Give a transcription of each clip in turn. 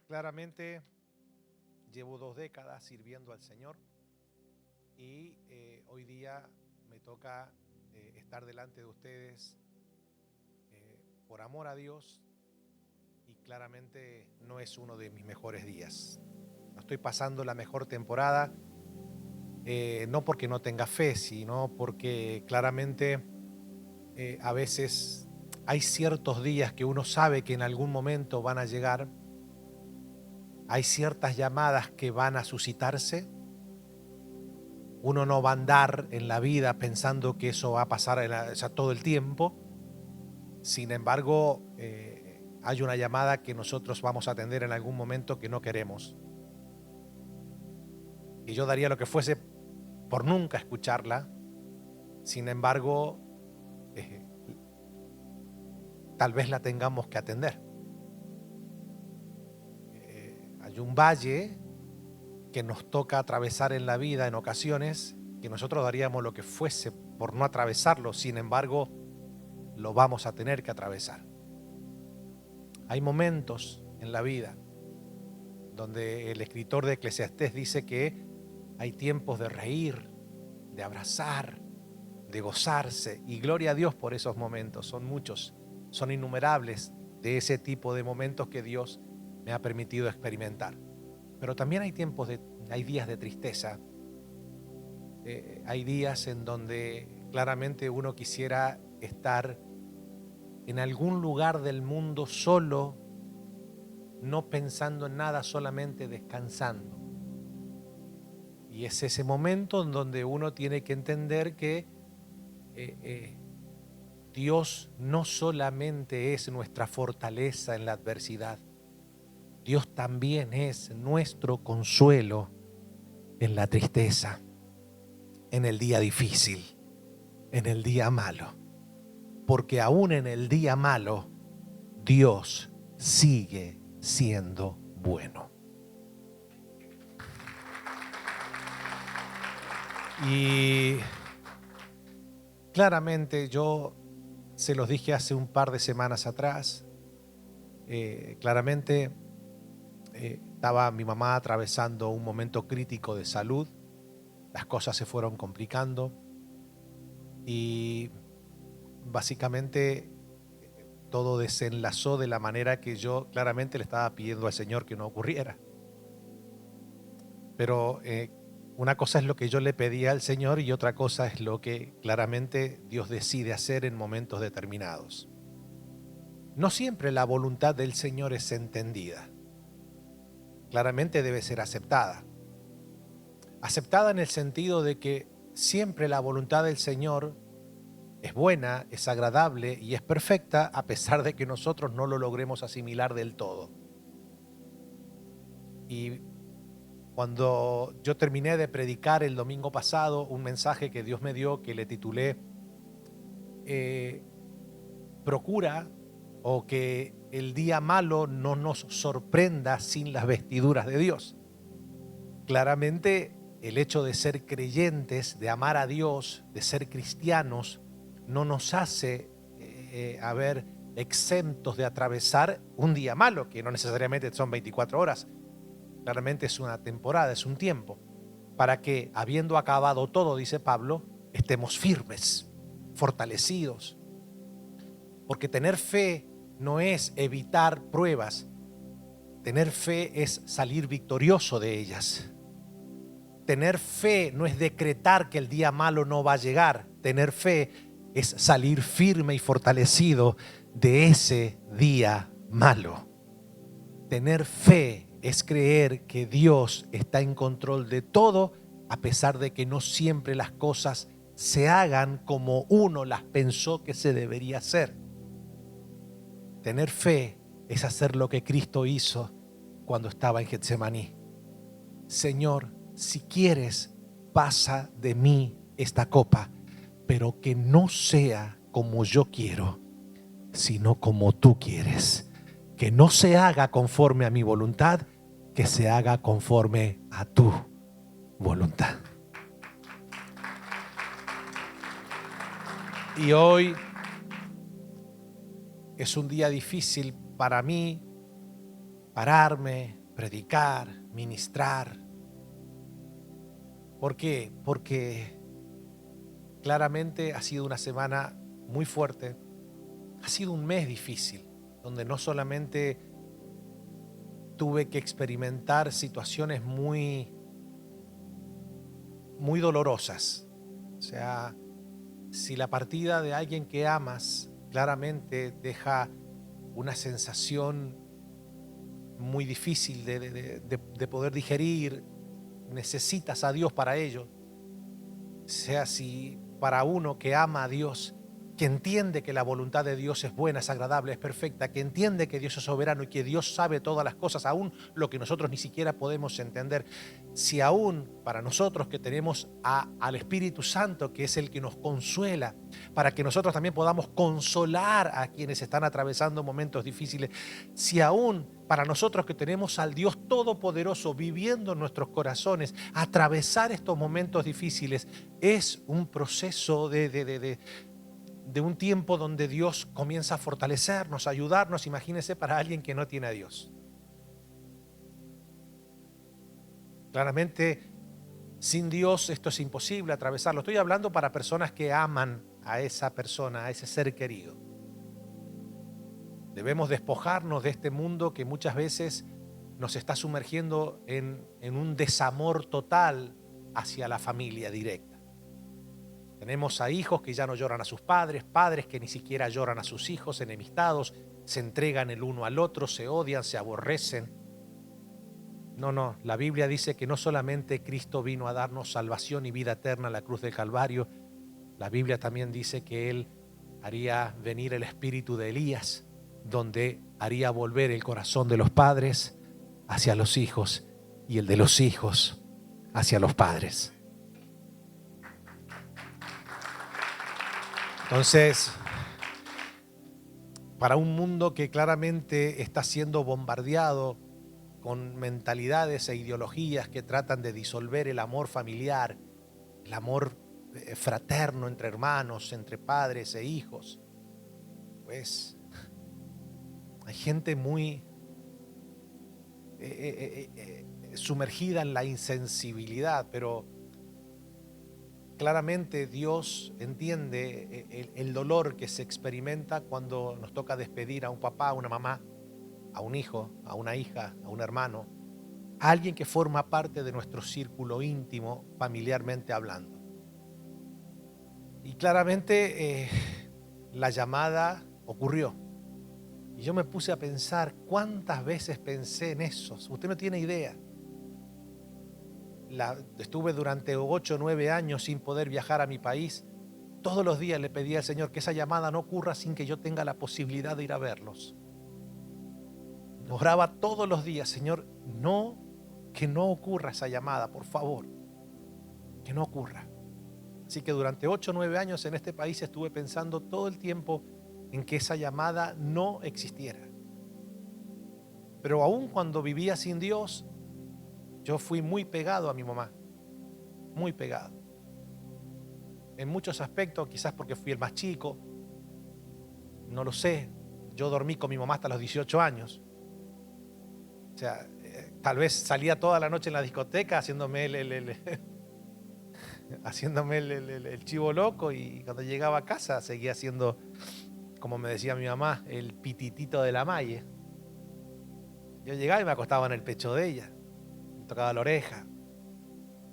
Claramente llevo 2 décadas sirviendo al Señor y hoy día me toca estar delante de ustedes por amor a Dios, y claramente no es uno de mis mejores días. No estoy pasando la mejor temporada, no porque no tenga fe, sino porque claramente a veces hay ciertos días que uno sabe que en algún momento van a llegar. Hay ciertas llamadas que van a suscitarse. Uno no va a andar en la vida pensando que eso va a pasar todo el tiempo. Sin embargo, hay una llamada que nosotros vamos a atender en algún momento que no queremos. Y yo daría lo que fuese por nunca escucharla. Sin embargo, tal vez la tengamos que atender. Hay un valle que nos toca atravesar en la vida en ocasiones, que nosotros daríamos lo que fuese por no atravesarlo. Sin embargo, lo vamos a tener que atravesar. Hay momentos en la vida donde el escritor de Eclesiastés dice que hay tiempos de reír, de abrazar, de gozarse, y gloria a Dios por esos momentos. Son muchos, son innumerables de ese tipo de momentos que Dios me ha permitido experimentar. Pero también hay hay días de tristeza, hay días en donde claramente uno quisiera estar en algún lugar del mundo solo, no pensando en nada, solamente descansando. Y es ese momento en donde uno tiene que entender que Dios no solamente es nuestra fortaleza en la adversidad, Dios también es nuestro consuelo en la tristeza, en el día difícil, en el día malo. Porque aún en el día malo, Dios sigue siendo bueno. Y claramente yo se los dije hace un par de semanas atrás, claramente estaba mi mamá atravesando un momento crítico de salud, las cosas se fueron complicando y básicamente todo desenlazó de la manera que yo claramente le estaba pidiendo al Señor que no ocurriera. Pero una cosa es lo que yo le pedía al Señor y otra cosa es lo que claramente Dios decide hacer en momentos determinados. No siempre la voluntad del Señor es entendida. Claramente debe ser aceptada. Aceptada en el sentido de que siempre la voluntad del Señor es buena, es agradable y es perfecta, a pesar de que nosotros no lo logremos asimilar del todo. Y Cuando yo terminé de predicar el domingo pasado un mensaje que Dios me dio que le titulé procura o que el día malo no nos sorprenda sin las vestiduras de Dios. Claramente el hecho de ser creyentes, de amar a Dios, de ser cristianos, no nos hace haber exentos de atravesar un día malo, que no necesariamente son 24 horas. Claramente es una temporada, es un tiempo, para que, habiendo acabado todo, dice Pablo, estemos firmes, fortalecidos. Porque tener fe no es evitar pruebas, tener fe es salir victorioso de ellas. Tener fe no es decretar que el día malo no va a llegar, tener fe es salir firme y fortalecido de ese día malo. Tener fe es creer que Dios está en control de todo, a pesar de que no siempre las cosas se hagan como uno las pensó que se debería hacer. Tener fe es hacer lo que Cristo hizo cuando estaba en Getsemaní. Señor, si quieres, pasa de mí esta copa, pero que no sea como yo quiero, sino como tú quieres. Que no se haga conforme a mi voluntad, que se haga conforme a tu voluntad. Y hoy es un día difícil para mí pararme, predicar, ministrar. ¿Por qué? Porque claramente ha sido una semana muy fuerte, ha sido un mes difícil, donde no solamente tuve que experimentar situaciones muy dolorosas. O sea, si la partida de alguien que amas claramente deja una sensación muy difícil de poder digerir, necesitas a Dios para ello. O sea, si para uno que ama a Dios, que entiende que la voluntad de Dios es buena, es agradable, es perfecta, que entiende que Dios es soberano y que Dios sabe todas las cosas, aún lo que nosotros ni siquiera podemos entender. Si aún para nosotros que tenemos al Espíritu Santo, que es el que nos consuela, para que nosotros también podamos consolar a quienes están atravesando momentos difíciles, si aún para nosotros que tenemos al Dios Todopoderoso viviendo en nuestros corazones, atravesar estos momentos difíciles es un proceso de un tiempo donde Dios comienza a fortalecernos, a ayudarnos. Imagínense para alguien que no tiene a Dios. Claramente, sin Dios esto es imposible atravesarlo. Estoy hablando para personas que aman a esa persona, a ese ser querido. Debemos despojarnos de este mundo que muchas veces nos está sumergiendo en un desamor total hacia la familia directa. Tenemos a hijos que ya no lloran a sus padres, padres que ni siquiera lloran a sus hijos, enemistados, se entregan el uno al otro, se odian, se aborrecen. No, la Biblia dice que no solamente Cristo vino a darnos salvación y vida eterna en la cruz del Calvario, la Biblia también dice que Él haría venir el espíritu de Elías, donde haría volver el corazón de los padres hacia los hijos y el de los hijos hacia los padres. Entonces, para un mundo que claramente está siendo bombardeado con mentalidades e ideologías que tratan de disolver el amor familiar, el amor fraterno entre hermanos, entre padres e hijos, pues hay gente muy sumergida en la insensibilidad, pero claramente Dios entiende el dolor que se experimenta cuando nos toca despedir a un papá, a una mamá, a un hijo, a una hija, a un hermano, a alguien que forma parte de nuestro círculo íntimo, familiarmente hablando. Y claramente la llamada ocurrió. Y yo me puse a pensar cuántas veces pensé en eso. Usted no tiene idea. Estuve durante 8 o 9 años sin poder viajar a mi país. Todos los días le pedí al Señor que esa llamada no ocurra sin que yo tenga la posibilidad de ir a verlos. Oraba todos los días, Señor, no que no ocurra esa llamada, por favor, que no ocurra. Así que durante 8 o 9 años en este país estuve pensando todo el tiempo en que esa llamada no existiera. Pero aún cuando vivía sin Dios, yo fui muy pegado a mi mamá, muy pegado. En muchos aspectos, quizás porque fui el más chico, no lo sé. Yo dormí con mi mamá hasta los 18 años. O sea, tal vez salía toda la noche en la discoteca haciéndome haciéndome el chivo loco, y cuando llegaba a casa seguía haciendo, como me decía mi mamá, el pititito de la malle. Yo llegaba y me acostaba en el pecho de ella, me tocaba la oreja,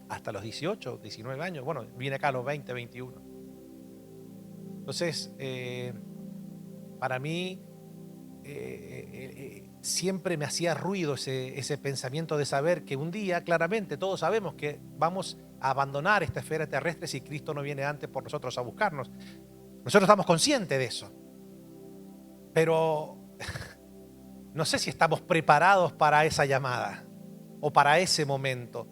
hasta los 18, 19 años. Bueno, vine acá a los 20, 21. Entonces, para mí, siempre me hacía ruido ese pensamiento de saber que un día, claramente, todos sabemos que vamos a abandonar esta esfera terrestre si Cristo no viene antes por nosotros a buscarnos. Nosotros estamos conscientes de eso. Pero no sé si estamos preparados para esa llamada o para ese momento.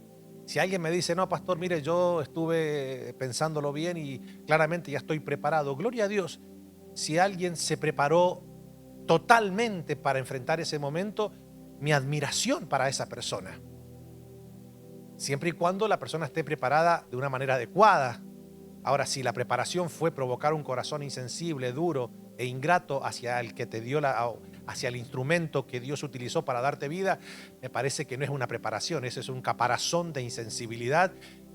Si alguien me dice, no, pastor, mire, yo estuve pensándolo bien y claramente ya estoy preparado. Gloria a Dios. Si alguien se preparó totalmente para enfrentar ese momento, mi admiración para esa persona. Siempre y cuando la persona esté preparada de una manera adecuada. Ahora, si la preparación fue provocar un corazón insensible, duro e ingrato hacia el que te dio hacia el instrumento que Dios utilizó para darte vida, me parece que no es una preparación, ese es un caparazón de insensibilidad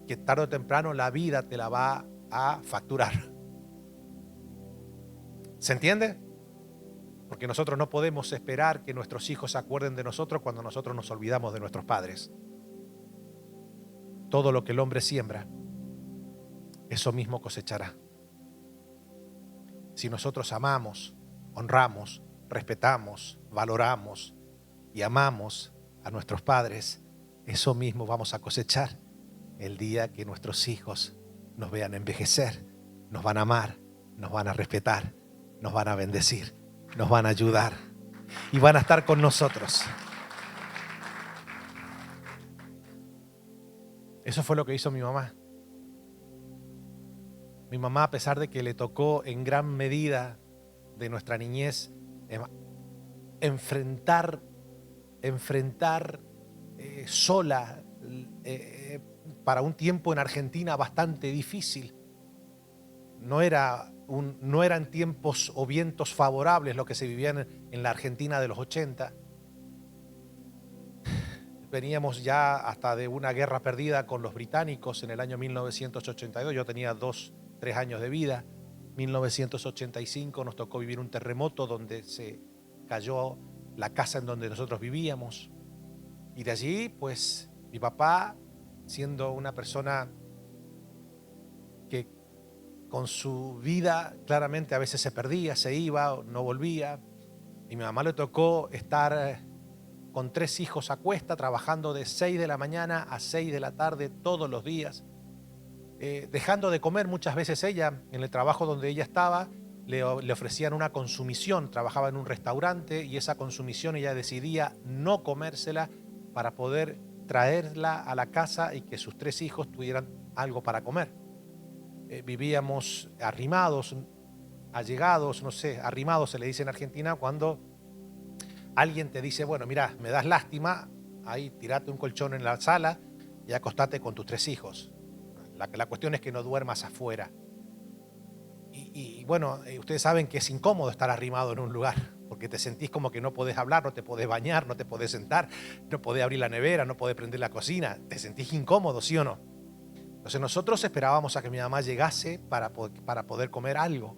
que tarde o temprano la vida te la va a facturar. ¿Se entiende? Porque nosotros no podemos esperar que nuestros hijos se acuerden de nosotros cuando nosotros nos olvidamos de nuestros padres. Todo lo que el hombre siembra, eso mismo cosechará. Si nosotros amamos, honramos, respetamos, valoramos y amamos a nuestros padres, eso mismo vamos a cosechar el día que nuestros hijos nos vean envejecer. Nos van a amar, nos van a respetar, nos van a bendecir, nos van a ayudar y van a estar con nosotros. Eso fue lo que hizo mi mamá. Mi mamá, a pesar de que le tocó en gran medida de nuestra niñez enfrentar sola para un tiempo en Argentina bastante difícil. No eran tiempos o vientos favorables lo que se vivían en la Argentina de los 80. Veníamos ya hasta de una guerra perdida con los británicos en el año 1982. Yo tenía 2, 3 años de vida. 1985 nos tocó vivir un terremoto donde se cayó la casa en donde nosotros vivíamos. Y de allí, pues, mi papá, siendo una persona que con su vida claramente a veces se perdía, se iba, no volvía. Y a mi mamá le tocó estar con 3 hijos a cuesta, trabajando de 6 de la mañana a 6 de la tarde todos los días, dejando de comer muchas veces ella. En el trabajo donde ella estaba le ofrecían una consumición, trabajaba en un restaurante y esa consumición ella decidía no comérsela para poder traerla a la casa y que sus 3 hijos tuvieran algo para comer. Vivíamos arrimados, allegados, no sé, arrimados se le dice en Argentina cuando alguien te dice, bueno, mira, me das lástima, ahí tirate un colchón en la sala y acostate con tus 3 hijos. La cuestión es que no duermas afuera. Y bueno, ustedes saben que es incómodo estar arrimado en un lugar, porque te sentís como que no podés hablar, no te podés bañar, no te podés sentar, no podés abrir la nevera, no podés prender la cocina. Te sentís incómodo, ¿sí o no? Entonces nosotros esperábamos a que mi mamá llegase para poder comer algo.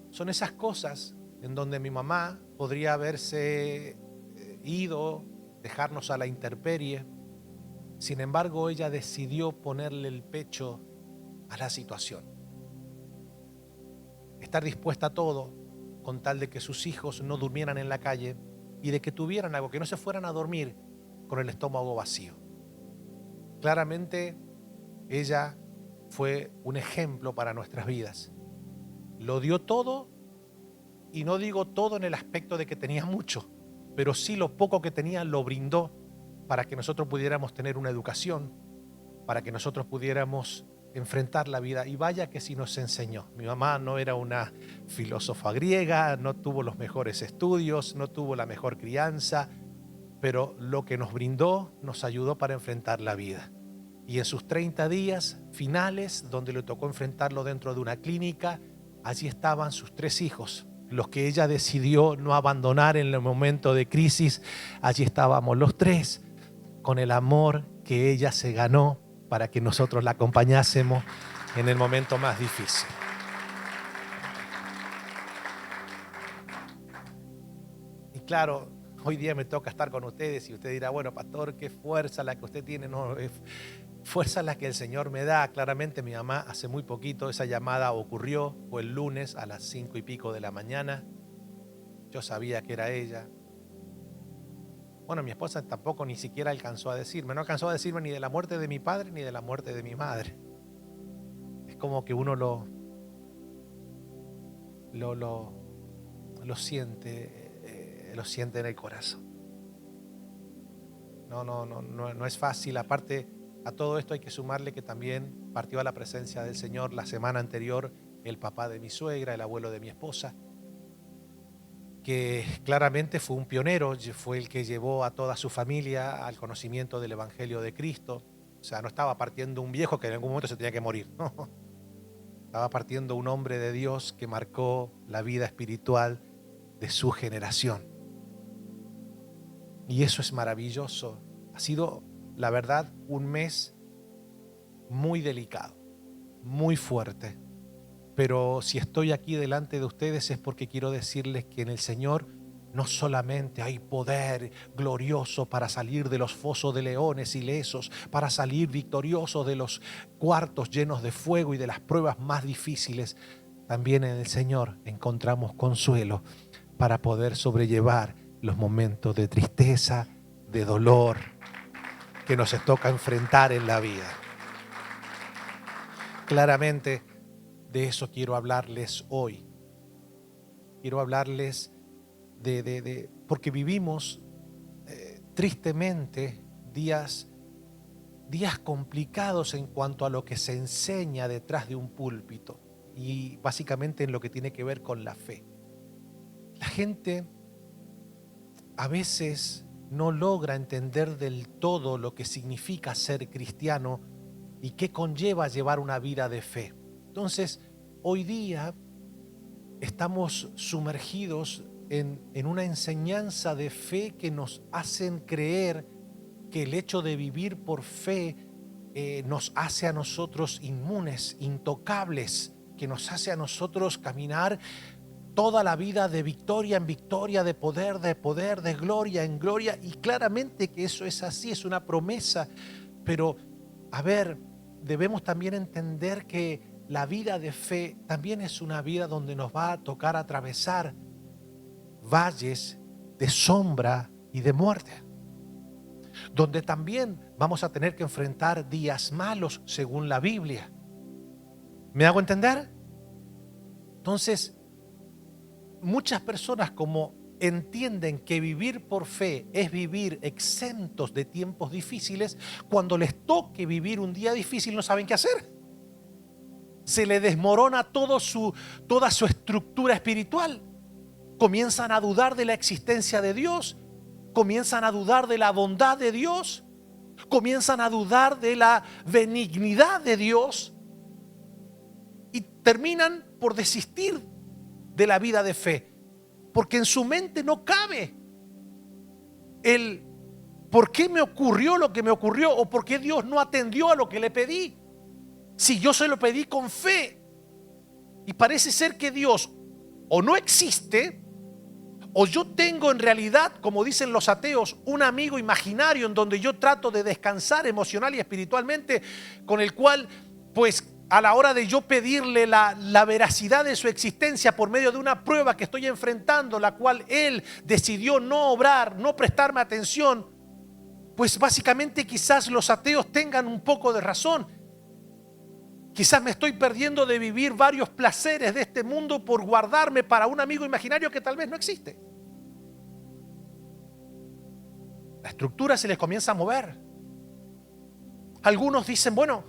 Son esas cosas en donde mi mamá podría haberse ido, dejarnos a la intemperie. Sin embargo, ella decidió ponerle el pecho a la situación. Estar dispuesta a todo con tal de que sus hijos no durmieran en la calle y de que tuvieran algo, que no se fueran a dormir con el estómago vacío. Claramente, ella fue un ejemplo para nuestras vidas. Lo dio todo, y no digo todo en el aspecto de que tenía mucho, pero sí lo poco que tenía lo brindó para que nosotros pudiéramos tener una educación, para que nosotros pudiéramos enfrentar la vida. Y vaya que sí nos enseñó. Mi mamá no era una filósofa griega, no tuvo los mejores estudios, no tuvo la mejor crianza, pero lo que nos brindó nos ayudó para enfrentar la vida. Y en sus 30 días finales, donde le tocó enfrentarlo dentro de una clínica, allí estaban sus 3 hijos, los que ella decidió no abandonar en el momento de crisis. Allí estábamos los 3, con el amor que ella se ganó para que nosotros la acompañásemos en el momento más difícil. Y claro, hoy día me toca estar con ustedes y usted dirá, bueno, pastor, qué fuerza la que usted tiene. No, es fuerza la que el Señor me da. Claramente mi mamá hace muy poquito, esa llamada ocurrió, fue el lunes a las 5 y pico de la mañana. Yo sabía que era ella. Bueno, mi esposa tampoco ni siquiera alcanzó a decirme, no alcanzó a decirme ni de la muerte de mi padre ni de la muerte de mi madre. Es como que uno lo siente en el corazón. No es fácil. Aparte, a todo esto hay que sumarle que también partió a la presencia del Señor la semana anterior el papá de mi suegra, el abuelo de mi esposa, que claramente fue un pionero, fue el que llevó a toda su familia al conocimiento del Evangelio de Cristo. O sea, no estaba partiendo un viejo que en algún momento se tenía que morir, no. Estaba partiendo un hombre de Dios que marcó la vida espiritual de su generación. Y eso es maravilloso. Ha sido, la verdad, un mes muy delicado, muy fuerte. Pero si estoy aquí delante de ustedes es porque quiero decirles que en el Señor no solamente hay poder glorioso para salir de los fosos de leones ilesos, para salir victoriosos de los cuartos llenos de fuego y de las pruebas más difíciles. También en el Señor encontramos consuelo para poder sobrellevar los momentos de tristeza, de dolor que nos toca enfrentar en la vida. Claramente, de eso quiero hablarles hoy. Quiero hablarles porque vivimos tristemente días complicados en cuanto a lo que se enseña detrás de un púlpito y básicamente en lo que tiene que ver con la fe. La gente a veces no logra entender del todo lo que significa ser cristiano y qué conlleva llevar una vida de fe. Entonces, hoy día estamos sumergidos en una enseñanza de fe que nos hacen creer que el hecho de vivir por fe nos hace a nosotros inmunes, intocables, que nos hace a nosotros caminar toda la vida de victoria en victoria, de poder, de gloria en gloria. Y claramente que eso es así, es una promesa. Pero, a ver, debemos también entender que la vida de fe también es una vida donde nos va a tocar atravesar valles de sombra y de muerte, donde también vamos a tener que enfrentar días malos según la Biblia. ¿Me hago entender? Entonces, muchas personas, como entienden que vivir por fe es vivir exentos de tiempos difíciles, cuando les toque vivir un día difícil no saben qué hacer. Se le desmorona toda su estructura espiritual. Comienzan a dudar de la existencia de Dios, comienzan a dudar de la bondad de Dios, comienzan a dudar de la benignidad de Dios y terminan por desistir de la vida de fe, porque en su mente no cabe el por qué me ocurrió lo que me ocurrió o por qué Dios no atendió a lo que le pedí. Si yo se lo pedí con fe y parece ser que Dios o no existe, o yo tengo en realidad, como dicen los ateos, un amigo imaginario en donde yo trato de descansar emocional y espiritualmente, con el cual, pues, a la hora de yo pedirle la veracidad de su existencia por medio de una prueba que estoy enfrentando, la cual Él decidió no obrar, no prestarme atención, pues básicamente quizás los ateos tengan un poco de razón. Quizás me estoy perdiendo de vivir varios placeres de este mundo por guardarme para un amigo imaginario que tal vez no existe. la estructura se les comienza a mover. Algunos dicen, bueno,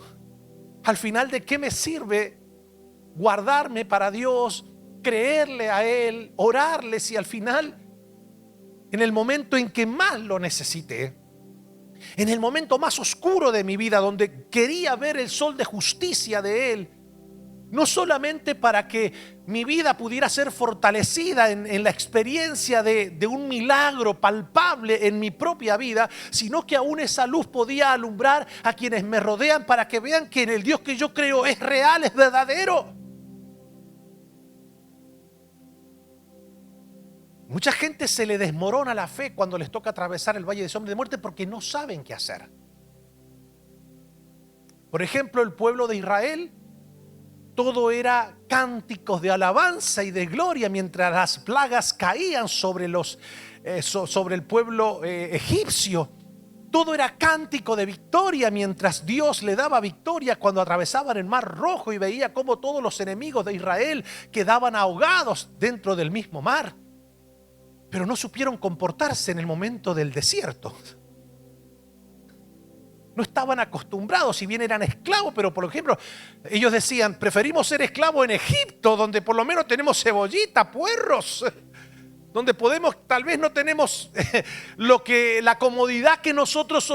al final, ¿de qué me sirve guardarme para Dios, creerle a Él, orarle, si al final, en el momento en que más lo necesité, en el momento más oscuro de mi vida, donde quería ver el sol de justicia de Él, no solamente para que mi vida pudiera ser fortalecida en la experiencia de un milagro palpable en mi propia vida, sino que aún esa luz podía alumbrar a quienes me rodean para que vean que el Dios que yo creo es real, es verdadero. Mucha gente se le desmorona la fe cuando les toca atravesar el valle de sombra y de muerte porque no saben qué hacer. Por ejemplo, el pueblo de Israel, todo era cánticos de alabanza y de gloria mientras las plagas caían sobre el pueblo egipcio. Todo era cántico de victoria mientras Dios le daba victoria cuando atravesaban el Mar Rojo y veía cómo todos los enemigos de Israel quedaban ahogados dentro del mismo mar. Pero no supieron comportarse en el momento del desierto. No estaban acostumbrados, si bien eran esclavos, pero por ejemplo, ellos decían, preferimos ser esclavos en Egipto, donde por lo menos tenemos cebollita, puerros, donde podemos, tal vez no tenemos la comodidad que nosotros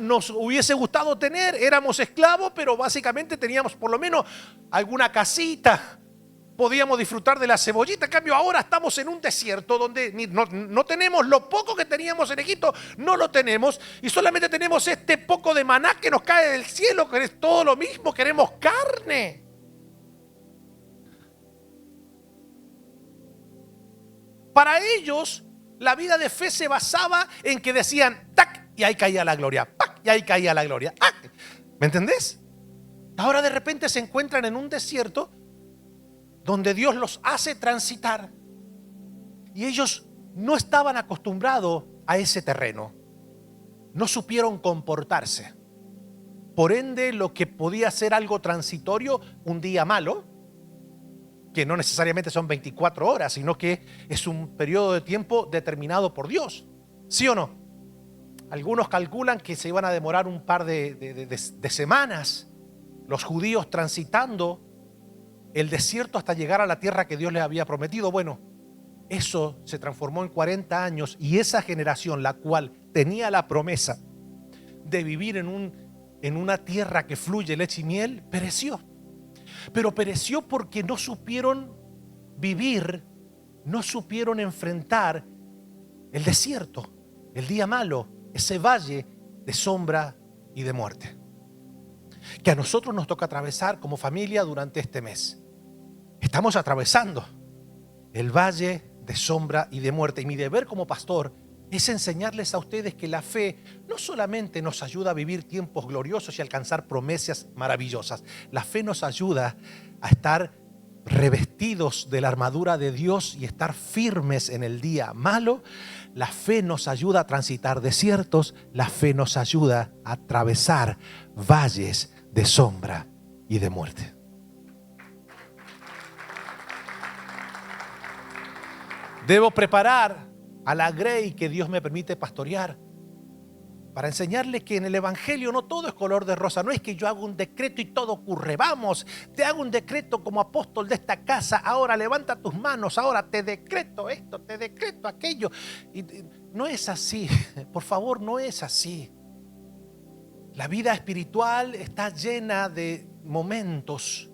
nos hubiese gustado tener. Éramos esclavos, pero básicamente teníamos por lo menos alguna casita. Podíamos disfrutar de la cebollita. En cambio ahora estamos en un desierto donde no tenemos lo poco que teníamos en Egipto, no lo tenemos, y solamente tenemos este poco de maná que nos cae del cielo, que es todo lo mismo, queremos carne. Para ellos la vida de fe se basaba en que decían tac, y ahí caía la gloria, pac, y ahí caía la gloria. ¿Me entendés? Ahora de repente se encuentran en un desierto donde Dios los hace transitar y ellos no estaban acostumbrados a ese terreno, no supieron comportarse. Por ende, lo que podía ser algo transitorio, un día malo, que no necesariamente son 24 horas, sino que es un periodo de tiempo determinado por Dios, ¿sí o no? Algunos calculan que se iban a demorar un par de semanas los judíos transitando el desierto hasta llegar a la tierra que Dios les había prometido. Bueno, eso se transformó en 40 años y esa generación, la cual tenía la promesa de vivir en una tierra que fluye leche y miel, pereció. Pero pereció porque no supieron vivir, no supieron enfrentar el desierto, el día malo, ese valle de sombra y de muerte, que a nosotros nos toca atravesar como familia durante este mes. Estamos atravesando el valle de sombra y de muerte. Y mi deber como pastor es enseñarles a ustedes que la fe no solamente nos ayuda a vivir tiempos gloriosos y alcanzar promesas maravillosas. La fe nos ayuda a estar revestidos de la armadura de Dios y estar firmes en el día malo. La fe nos ayuda a transitar desiertos. La fe nos ayuda a atravesar valles de sombra y de muerte. Debo preparar a la grey que Dios me permite pastorear para enseñarles que en el evangelio no todo es color de rosa. No es que yo hago un decreto y todo ocurre. Vamos, te hago un decreto como apóstol de esta casa. Ahora levanta tus manos. Ahora te decreto esto, te decreto aquello. Y no es así. Por favor, no es así. La vida espiritual está llena de momentos,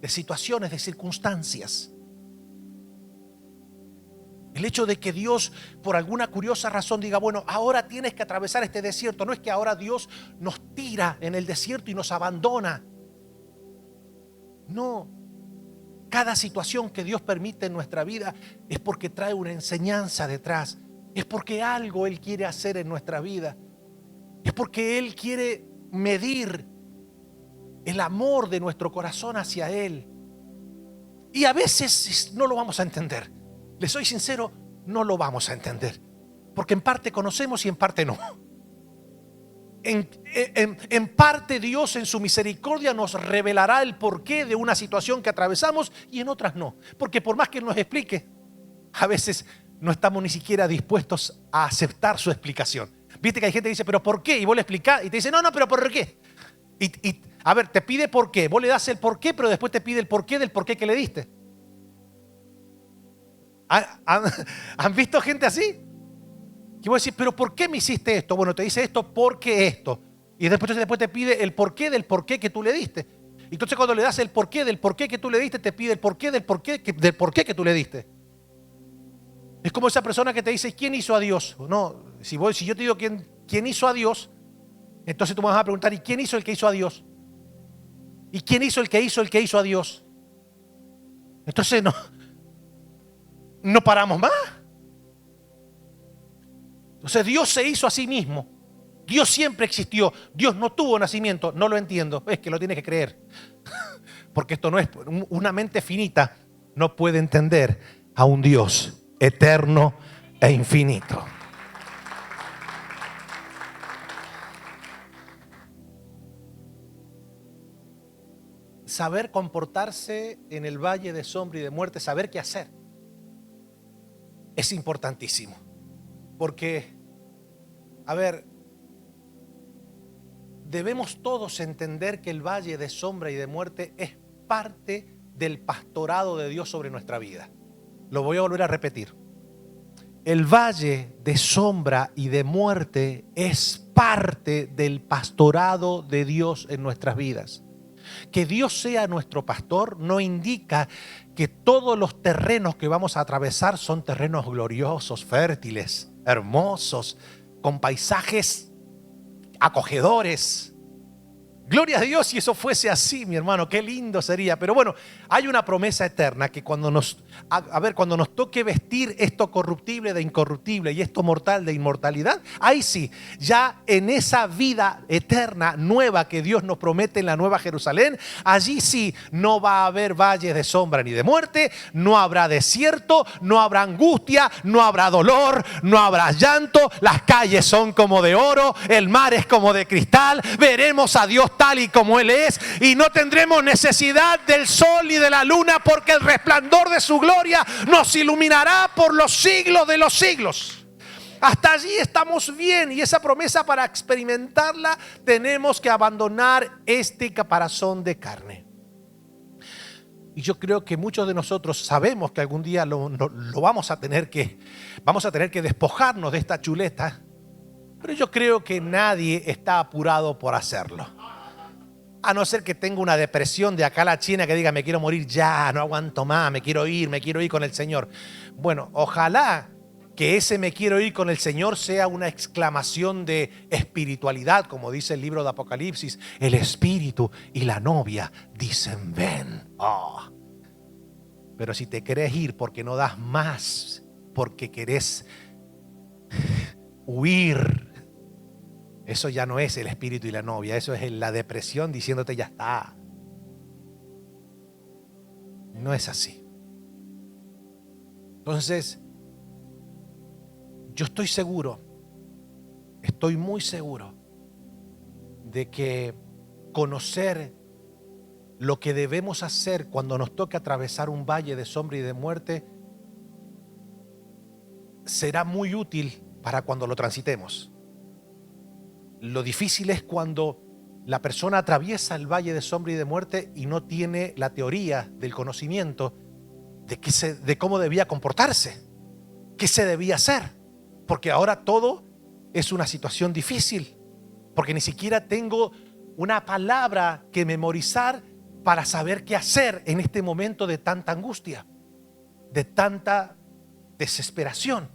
de situaciones, de circunstancias. El hecho de que Dios, por alguna curiosa razón, diga, bueno, ahora tienes que atravesar este desierto, no es que ahora Dios nos tira en el desierto y nos abandona. No. Cada situación que Dios permite en nuestra vida es porque trae una enseñanza detrás. Es porque algo Él quiere hacer en nuestra vida. Es porque Él quiere medir el amor de nuestro corazón hacia Él. Y a veces no lo vamos a entender. Les soy sincero, no lo vamos a entender. Porque en parte conocemos y en parte no. En parte Dios en su misericordia nos revelará el porqué de una situación que atravesamos y en otras no. Porque por más que Él nos explique, a veces no estamos ni siquiera dispuestos a aceptar su explicación. Viste que hay gente que dice, ¿pero por qué? Y vos le explicás y te dice, no, pero ¿por qué? A ver, te pide por qué. Vos le das el por qué, pero después te pide el por qué del por qué que le diste. ¿Han visto gente así? Que vos decís, ¿pero por qué me hiciste esto? Bueno, te dice esto porque esto. Y después te pide el porqué del porqué que tú le diste. Entonces cuando le das el porqué del porqué que tú le diste, te pide el porqué del porqué que tú le diste. Es como esa persona que te dice, ¿quién hizo a Dios? No, si yo te digo quién hizo a Dios, entonces tú me vas a preguntar, ¿y quién hizo el que hizo a Dios? ¿Y quién hizo el que hizo a Dios? Entonces no paramos más. Entonces Dios se hizo a sí mismo. Dios siempre existió. Dios no tuvo nacimiento. No lo entiendo. Es que lo tienes que creer. Porque esto no es... Una mente finita no puede entender a un Dios eterno e infinito. Saber comportarse en el valle de sombra y de muerte, saber qué hacer, es importantísimo. Porque, a ver, debemos todos entender que el valle de sombra y de muerte es parte del pastorado de Dios sobre nuestra vida. Lo voy a volver a repetir. El valle de sombra y de muerte es parte del pastorado de Dios en nuestras vidas. Que Dios sea nuestro pastor no indica que todos los terrenos que vamos a atravesar son terrenos gloriosos, fértiles, hermosos, con paisajes acogedores. Gloria a Dios si eso fuese así, mi hermano, qué lindo sería. Pero bueno, hay una promesa eterna que cuando nos toque vestir esto corruptible de incorruptible y esto mortal de inmortalidad, ahí sí, ya en esa vida eterna nueva que Dios nos promete en la Nueva Jerusalén, allí sí no va a haber valles de sombra ni de muerte, no habrá desierto, no habrá angustia, no habrá dolor, no habrá llanto, las calles son como de oro, el mar es como de cristal, veremos a Dios tal y como Él es y no tendremos necesidad del sol y de la luna porque el resplandor de su gloria nos iluminará por los siglos de los siglos. Hasta allí estamos bien y esa promesa, para experimentarla tenemos que abandonar este caparazón de carne. Y yo creo que muchos de nosotros sabemos que algún día lo vamos a tener que despojarnos de esta chuleta, pero yo creo que nadie está apurado por hacerlo. A no ser que tenga una depresión de acá a la China que diga, me quiero morir ya, no aguanto más, me quiero ir con el Señor. Bueno, ojalá que ese me quiero ir con el Señor sea una exclamación de espiritualidad, como dice el libro de Apocalipsis. El Espíritu y la novia dicen, ven. Oh. Pero si te querés ir porque no das más, porque querés huir, eso ya no es el espíritu y la novia, eso es la depresión diciéndote ya está. No es así. Entonces, yo estoy muy seguro de que conocer lo que debemos hacer cuando nos toque atravesar un valle de sombra y de muerte será muy útil para cuando lo transitemos. Lo difícil es cuando la persona atraviesa el valle de sombra y de muerte y no tiene la teoría del conocimiento de cómo debía comportarse, qué se debía hacer. Porque ahora todo es una situación difícil, porque ni siquiera tengo una palabra que memorizar para saber qué hacer en este momento de tanta angustia, de tanta desesperación.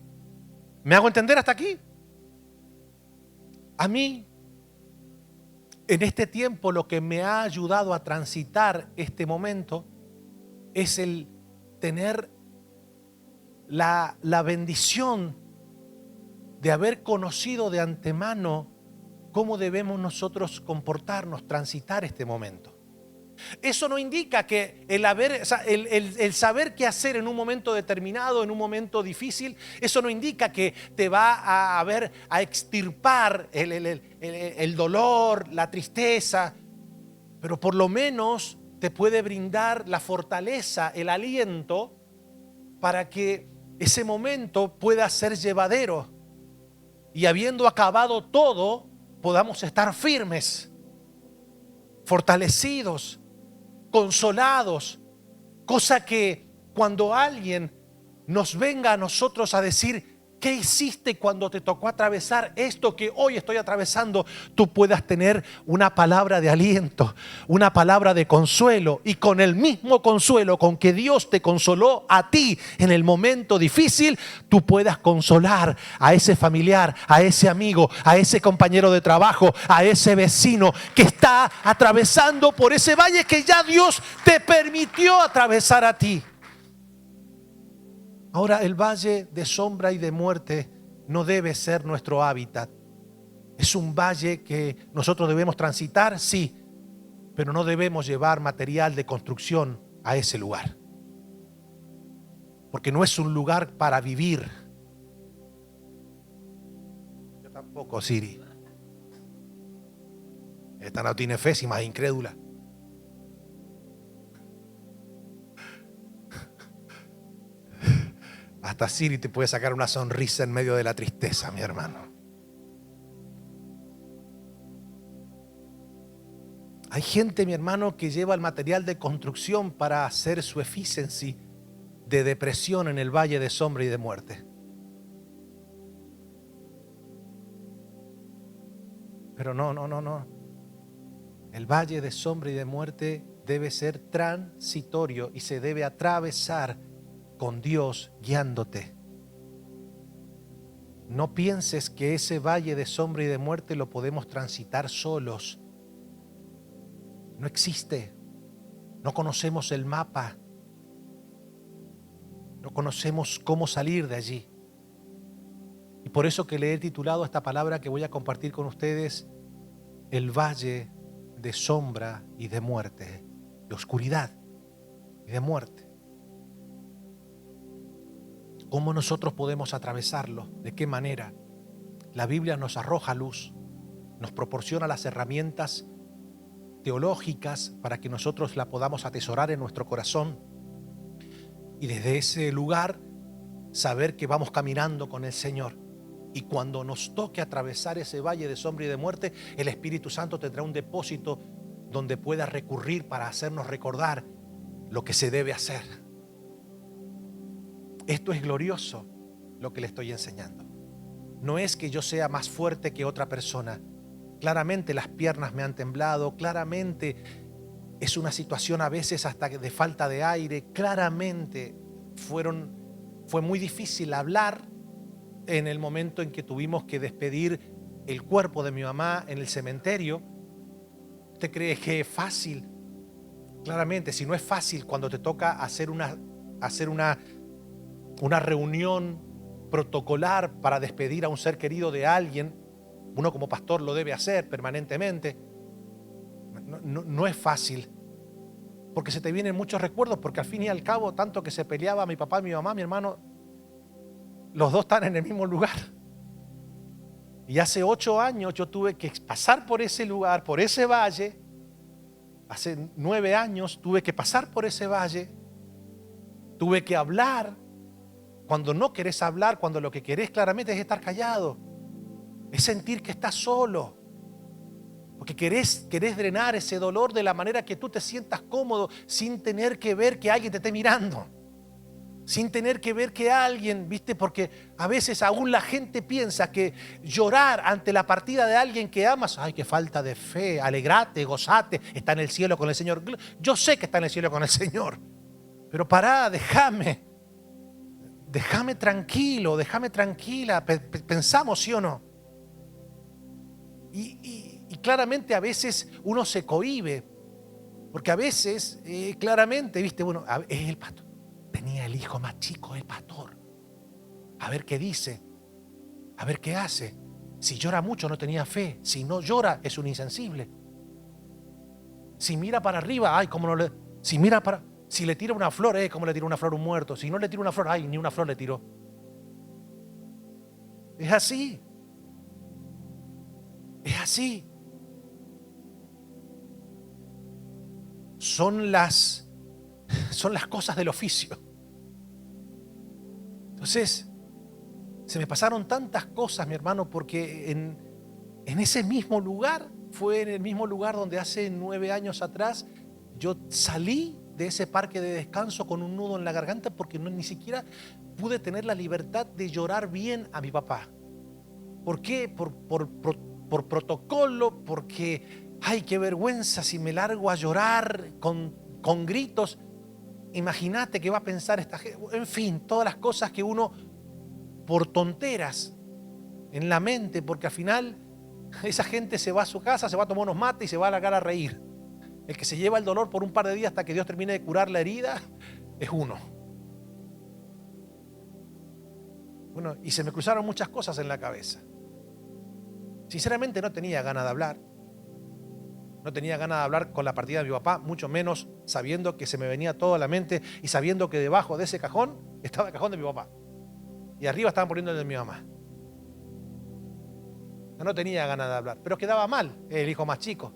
¿Me hago entender hasta aquí? A mí, en este tiempo, lo que me ha ayudado a transitar este momento es el tener la bendición de haber conocido de antemano cómo debemos nosotros comportarnos, transitar este momento. Eso no indica que el saber qué hacer en un momento determinado, en un momento difícil, eso no indica que te va a extirpar el dolor, la tristeza, pero por lo menos te puede brindar la fortaleza, el aliento para que ese momento pueda ser llevadero y habiendo acabado todo, podamos estar firmes, fortalecidos, consolados, cosa que cuando alguien nos venga a nosotros a decir: ¿qué hiciste cuando te tocó atravesar esto que hoy estoy atravesando? Tú puedas tener una palabra de aliento, una palabra de consuelo, y con el mismo consuelo con que Dios te consoló a ti en el momento difícil, tú puedas consolar a ese familiar, a ese amigo, a ese compañero de trabajo, a ese vecino que está atravesando por ese valle que ya Dios te permitió atravesar a ti. Ahora, el valle de sombra y de muerte no debe ser nuestro hábitat. Es un valle que nosotros debemos transitar, sí, pero no debemos llevar material de construcción a ese lugar. Porque no es un lugar para vivir. Yo tampoco, Siri. Esta no tiene fe, si más incrédula. Hasta Siri te puede sacar una sonrisa en medio de la tristeza, mi hermano. Hay gente, mi hermano, que lleva el material de construcción para hacer su efficiency de depresión en el valle de sombra y de muerte. Pero no. El valle de sombra y de muerte debe ser transitorio y se debe atravesar con Dios guiándote. No pienses que ese valle de sombra y de muerte lo podemos transitar solos. No existe. No conocemos el mapa. No conocemos cómo salir de allí. Y por eso que le he titulado esta palabra que voy a compartir con ustedes: el valle de sombra y de muerte, de oscuridad y de muerte. ¿Cómo nosotros podemos atravesarlo? ¿De qué manera? La Biblia nos arroja luz, nos proporciona las herramientas teológicas para que nosotros la podamos atesorar en nuestro corazón y desde ese lugar saber que vamos caminando con el Señor. Y cuando nos toque atravesar ese valle de sombra y de muerte, el Espíritu Santo tendrá un depósito donde pueda recurrir para hacernos recordar lo que se debe hacer. Esto es glorioso, lo que le estoy enseñando. No es que yo sea más fuerte que otra persona. Claramente las piernas me han temblado, claramente es una situación a veces hasta de falta de aire, claramente fue muy difícil hablar en el momento en que tuvimos que despedir el cuerpo de mi mamá en el cementerio. ¿Usted cree que es fácil? Claramente, si no es fácil cuando te toca hacer una reunión protocolar para despedir a un ser querido de alguien, uno como pastor lo debe hacer permanentemente. No es fácil, porque se te vienen muchos recuerdos, porque al fin y al cabo, tanto que se peleaba mi papá, mi mamá, mi hermano, los dos están en el mismo lugar. Y hace 8 años yo tuve que pasar por ese lugar, por ese valle. Hace 9 años tuve que pasar por ese valle. Tuve que hablar. Cuando no querés hablar, cuando lo que querés claramente es estar callado, es sentir que estás solo, porque querés drenar ese dolor de la manera que tú te sientas cómodo, sin tener que ver que alguien te esté mirando, sin tener que ver que alguien, ¿viste? Porque a veces aún la gente piensa que llorar ante la partida de alguien que amas, ay, qué falta de fe, alegrate, gozate, está en el cielo con el Señor. Yo sé que está en el cielo con el Señor, pero pará, déjame tranquilo, déjame tranquila. Pensamos, ¿sí o no? Y claramente a veces uno se cohíbe, porque a veces claramente, viste, bueno, es el pastor, tenía el hijo más chico, el pastor, a ver qué dice, a ver qué hace. Si llora mucho no tenía fe, si no llora es un insensible. Si mira para arriba, ay, cómo no le... Si le tira una flor, ¿cómo le tira una flor a un muerto? Si no le tira una flor, ay, ni una flor le tiró. Es así. Es así. Son las cosas del oficio. Entonces, se me pasaron tantas cosas, mi hermano, porque en ese mismo lugar, fue en el mismo lugar donde hace 9 años atrás yo salí de ese parque de descanso con un nudo en la garganta porque ni siquiera pude tener la libertad de llorar bien a mi papá. ¿Por qué? Por protocolo, porque, ay, qué vergüenza si me largo a llorar con gritos. Imagínate qué va a pensar esta gente. En fin, todas las cosas que uno, por tonteras en la mente, porque al final esa gente se va a su casa, se va a tomar unos mates y se va a largar a reír. El que se lleva el dolor por un par de días hasta que Dios termine de curar la herida es uno. Bueno, y se me cruzaron muchas cosas en la cabeza. Sinceramente no tenía ganas de hablar. No tenía ganas de hablar con la partida de mi papá, mucho menos sabiendo que se me venía todo a la mente y sabiendo que debajo de ese cajón estaba el cajón de mi papá. Y arriba estaban poniendo el de mi mamá. No tenía ganas de hablar, pero quedaba mal, el hijo más chico.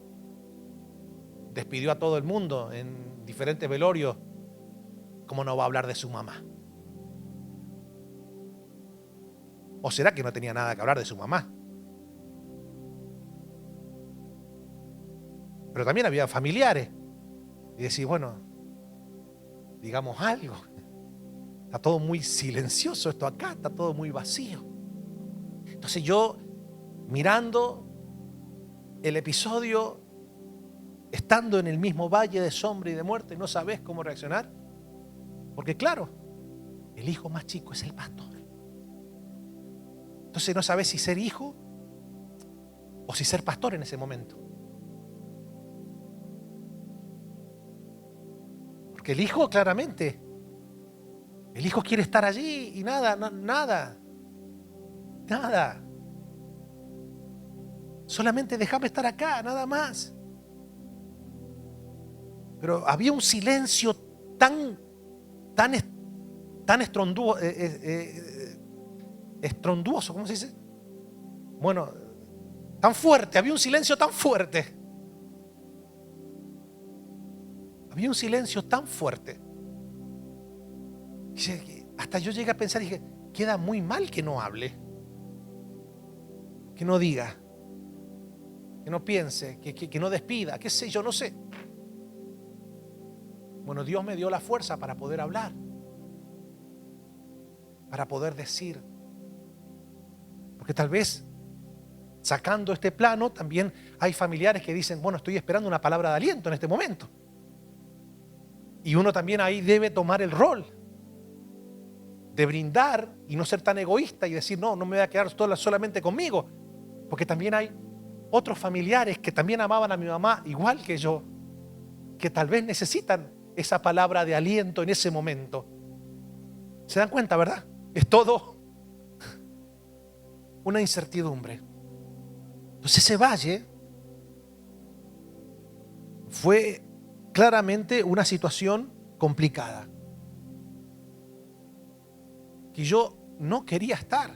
Despidió a todo el mundo en diferentes velorios. ¿Cómo no va a hablar de su mamá? ¿O será que no tenía nada que hablar de su mamá? Pero también había familiares. Y decís, bueno, digamos algo. Está todo muy silencioso esto acá, está todo muy vacío. Entonces yo, mirando el episodio, estando en el mismo valle de sombra y de muerte, no sabes cómo reaccionar. Porque claro, el hijo más chico es el pastor. Entonces no sabes si ser hijo o si ser pastor en ese momento. Porque el hijo claramente, el hijo quiere estar allí y nada. Solamente déjame estar acá, nada más. Pero había un silencio tan estronduoso, ¿cómo se dice? Bueno, tan fuerte, había un silencio tan fuerte. Había un silencio tan fuerte. Hasta yo llegué a pensar y dije, queda muy mal que no hable, que no diga, que no piense, que no despida, qué sé yo, no sé. Bueno, Dios me dio la fuerza para poder hablar, para poder decir. Porque tal vez, sacando este plano, también hay familiares que dicen, bueno, estoy esperando una palabra de aliento en este momento. Y uno también ahí debe tomar el rol de brindar y no ser tan egoísta y decir, no me voy a quedar solamente conmigo. Porque también hay otros familiares que también amaban a mi mamá igual que yo, que tal vez necesitan esa palabra de aliento en ese momento. ¿Se dan cuenta, verdad? Es todo una incertidumbre. Entonces ese valle fue claramente una situación complicada, que yo no quería estar.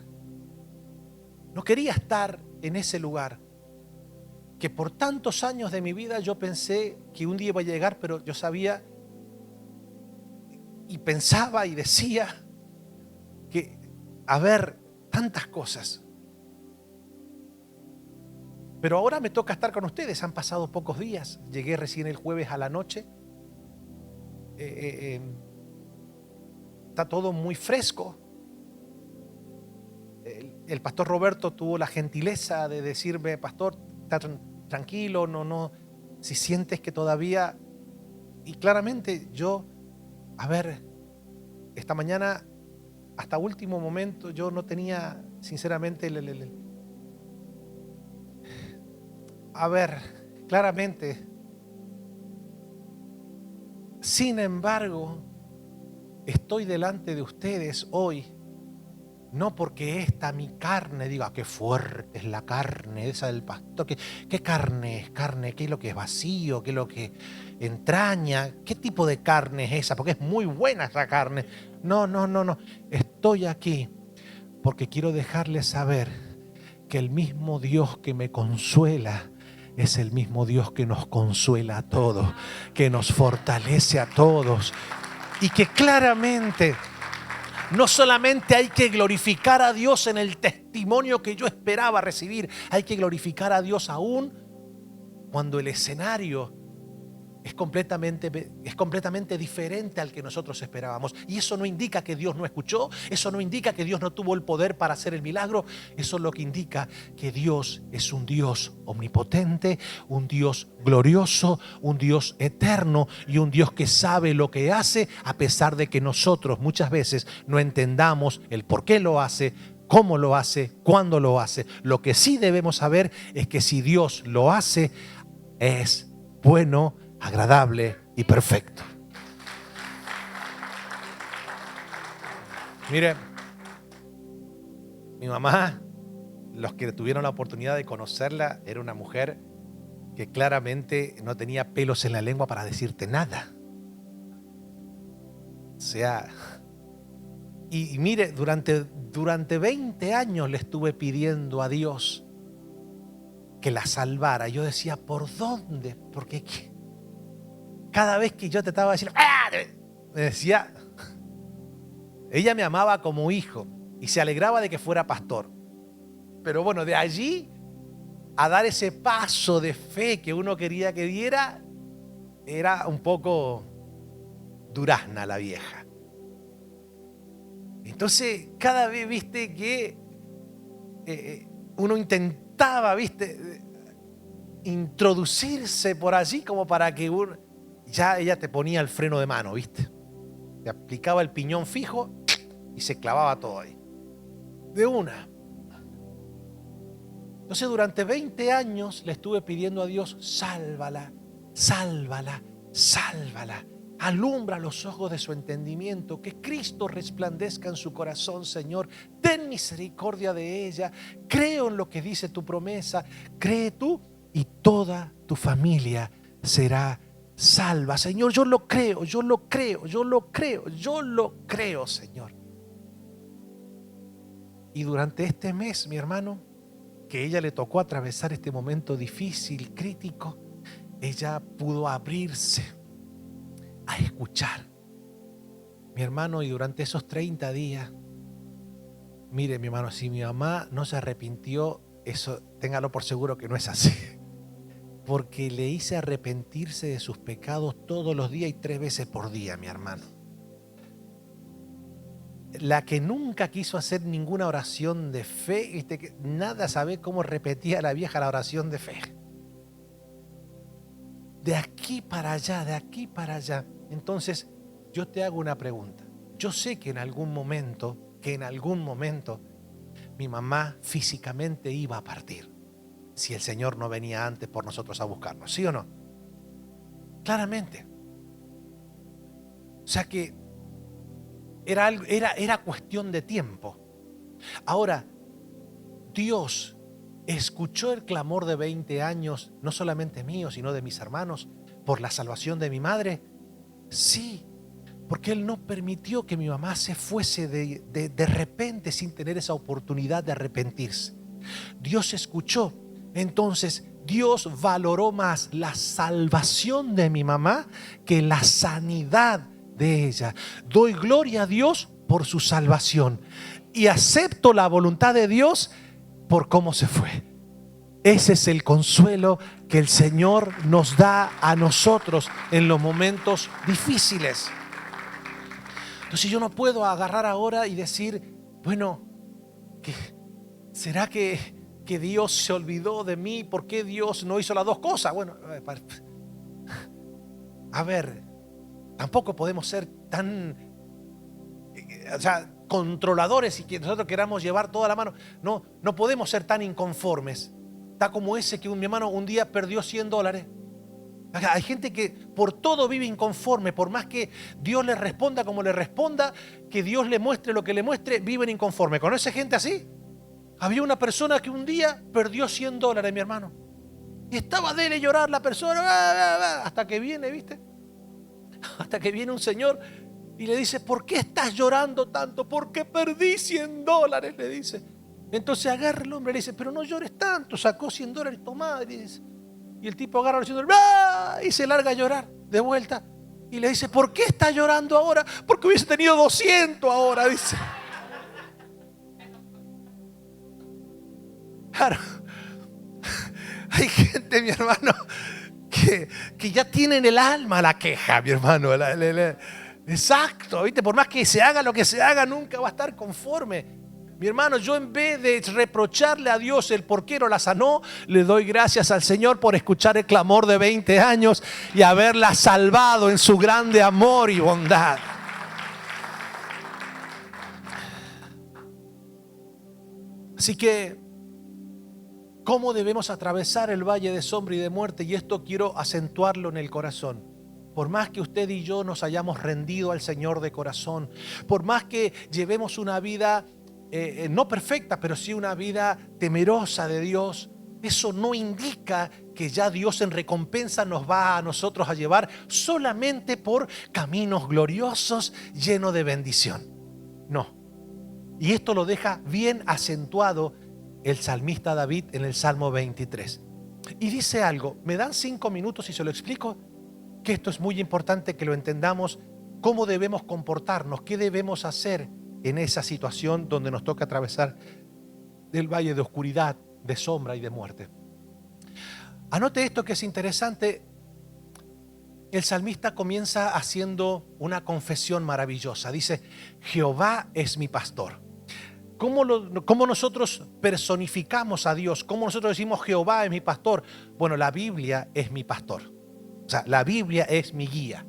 No quería estar en ese lugar, que por tantos años de mi vida yo pensé que un día iba a llegar, pero yo sabía y pensaba y decía que, a ver, tantas cosas. Pero ahora me toca estar con ustedes, han pasado pocos días, llegué recién el jueves a la noche, está todo muy fresco. El pastor Roberto tuvo la gentileza de decirme, pastor, está tranquilo, no, si sientes que todavía, y claramente yo, a ver, esta mañana hasta último momento yo no tenía sinceramente a ver, claramente. Sin embargo, estoy delante de ustedes hoy, no porque esta mi carne diga qué fuerte es la carne esa del pastor, qué carne es carne, qué es lo que es vacío, qué es lo que entraña, qué tipo de carne es esa, porque es muy buena esa carne. No, estoy aquí porque quiero dejarles saber que el mismo Dios que me consuela es el mismo Dios que nos consuela a todos, que nos fortalece a todos y que claramente No solamente hay que glorificar a Dios en el testimonio que yo esperaba recibir, hay que glorificar a Dios aún cuando el escenario es completamente diferente al que nosotros esperábamos. Y eso no indica que Dios no escuchó, eso no indica que Dios no tuvo el poder para hacer el milagro. Eso es lo que indica que Dios es un Dios omnipotente, un Dios glorioso, un Dios eterno y un Dios que sabe lo que hace, a pesar de que nosotros muchas veces no entendamos el por qué lo hace, cómo lo hace, cuándo lo hace. Lo que sí debemos saber es que si Dios lo hace, es bueno, agradable y perfecto. Mire, mi mamá, los que tuvieron la oportunidad de conocerla, era una mujer que claramente no tenía pelos en la lengua para decirte nada. O sea, y mire, durante 20 años le estuve pidiendo a Dios que la salvara. Yo decía, ¿por dónde? Porque cada vez que yo trataba de decir, me decía, ella me amaba como hijo y se alegraba de que fuera pastor. Pero bueno, de allí a dar ese paso de fe que uno quería que diera, era un poco durazna la vieja. Entonces, cada vez, viste, que uno intentaba, viste, introducirse por allí como para que ya ella te ponía el freno de mano, viste. Te aplicaba el piñón fijo y se clavaba todo ahí. De una. Entonces, durante 20 años le estuve pidiendo a Dios, sálvala, sálvala, sálvala. Alumbra los ojos de su entendimiento, que Cristo resplandezca en su corazón, Señor. Ten misericordia de ella. Creo en lo que dice tu promesa. Cree tú y toda tu familia será salva. Señor, yo lo creo, yo lo creo, yo lo creo, yo lo creo, Señor. Y durante este mes, mi hermano, que ella le tocó atravesar este momento difícil, crítico, ella pudo abrirse a escuchar. Mi hermano, y durante esos 30 días, mire, mi hermano, si mi mamá no se arrepintió, eso téngalo por seguro que no es así. Porque le hice arrepentirse de sus pecados todos los días y 3 veces por día, mi hermano. La que nunca quiso hacer ninguna oración de fe, nada sabe cómo repetía la vieja la oración de fe. De aquí para allá, de aquí para allá. Entonces, yo te hago una pregunta. Yo sé que en algún momento, mi mamá físicamente iba a partir, si el Señor no venía antes por nosotros a buscarnos, ¿sí o no? Claramente. O sea que era cuestión de tiempo. Ahora, Dios escuchó el clamor de 20 años, no solamente mío, sino de mis hermanos, por la salvación de mi madre. Sí, porque Él no permitió que mi mamá se fuese de repente sin tener esa oportunidad de arrepentirse. Dios escuchó. Entonces, Dios valoró más la salvación de mi mamá que la sanidad de ella. Doy gloria a Dios por su salvación y acepto la voluntad de Dios por cómo se fue. Ese es el consuelo que el Señor nos da a nosotros en los momentos difíciles. Entonces yo no puedo agarrar ahora y decir, bueno, ¿será que Dios se olvidó de mí? ¿Por qué Dios no hizo las dos cosas? Bueno, a ver, tampoco podemos ser tan, controladores y que nosotros queramos llevar toda la mano. No podemos ser tan inconformes. Está como ese que mi hermano un día perdió $100. Hay gente que por todo vive inconforme, por más que Dios le responda como le responda, que Dios le muestre lo que le muestre, viven inconforme. ¿Conoce gente así? Había una persona que un día perdió $100, mi hermano. Y estaba de él llorar la persona, hasta que viene, ¿viste? Hasta que viene un señor y le dice, ¿por qué estás llorando tanto? Porque perdí $100, le dice. Entonces agarra el hombre y le dice, pero no llores tanto, sacó $100, tomá, y el tipo agarra los $100 y se larga a llorar de vuelta. Y le dice, ¿por qué está llorando ahora? Porque hubiese tenido 200 ahora, dice. Claro. Hay gente, mi hermano, que ya tiene en el alma la queja, mi hermano. Exacto, ¿viste? Por más que se haga lo que se haga, nunca va a estar conforme. Mi hermano, yo en vez de reprocharle a Dios el por qué no la sanó, le doy gracias al Señor por escuchar el clamor de 20 años y haberla salvado en su grande amor y bondad. Así que, ¿cómo debemos atravesar el valle de sombra y de muerte? Y esto quiero acentuarlo en el corazón. Por más que usted y yo nos hayamos rendido al Señor de corazón, por más que llevemos una vida no perfecta, pero sí una vida temerosa de Dios, eso no indica que ya Dios en recompensa nos va a nosotros a llevar solamente por caminos gloriosos llenos de bendición. No. Y esto lo deja bien acentuado el salmista David en el Salmo 23. Y dice algo, me dan 5 minutos y se lo explico, que esto es muy importante que lo entendamos, cómo debemos comportarnos, qué debemos hacer en esa situación donde nos toca atravesar el valle de oscuridad, de sombra y de muerte. Anote esto que es interesante. El salmista comienza haciendo una confesión maravillosa. Dice, Jehová es mi pastor. ¿Cómo nosotros personificamos a Dios? ¿Cómo nosotros decimos Jehová es mi pastor? Bueno, la Biblia es mi pastor. O sea, la Biblia es mi guía.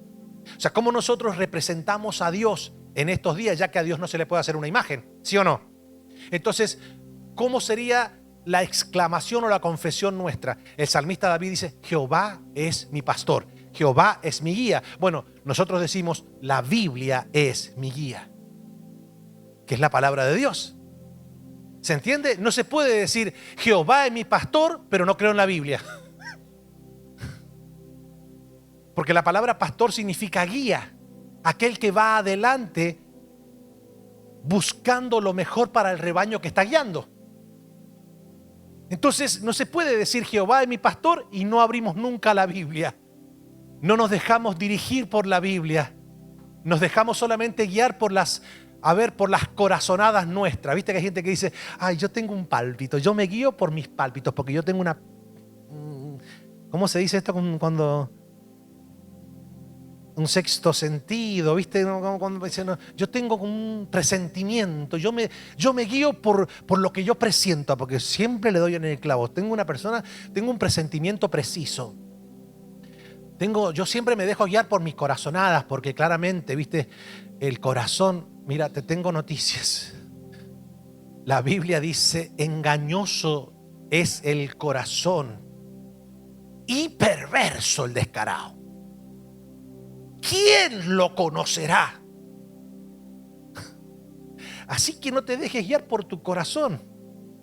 O sea, ¿cómo nosotros representamos a Dios en estos días, ya que a Dios no se le puede hacer una imagen? ¿Sí o no? Entonces, ¿cómo sería la exclamación o la confesión nuestra? El salmista David dice, Jehová es mi pastor. Jehová es mi guía. Bueno, nosotros decimos, la Biblia es mi guía, que es la palabra de Dios. ¿Se entiende? No se puede decir, Jehová es mi pastor, pero no creo en la Biblia. Porque la palabra pastor significa guía, aquel que va adelante buscando lo mejor para el rebaño que está guiando. Entonces no se puede decir Jehová es mi pastor y no abrimos nunca la Biblia. No nos dejamos dirigir por la Biblia. Nos dejamos solamente guiar por las corazonadas nuestras. Viste que hay gente que dice, ay, yo tengo un pálpito, yo me guío por mis pálpitos, porque yo tengo una... ¿Cómo se dice esto cuando... un sexto sentido, ¿viste? Cuando dicen, no, yo tengo un presentimiento, yo me guío por lo que yo presiento, porque siempre le doy en el clavo. Tengo un presentimiento preciso. Yo siempre me dejo guiar por mis corazonadas, porque claramente, ¿viste? El corazón, mira, te tengo noticias. La Biblia dice, engañoso es el corazón y perverso el descarado. ¿Quién lo conocerá? Así que no te dejes guiar por tu corazón,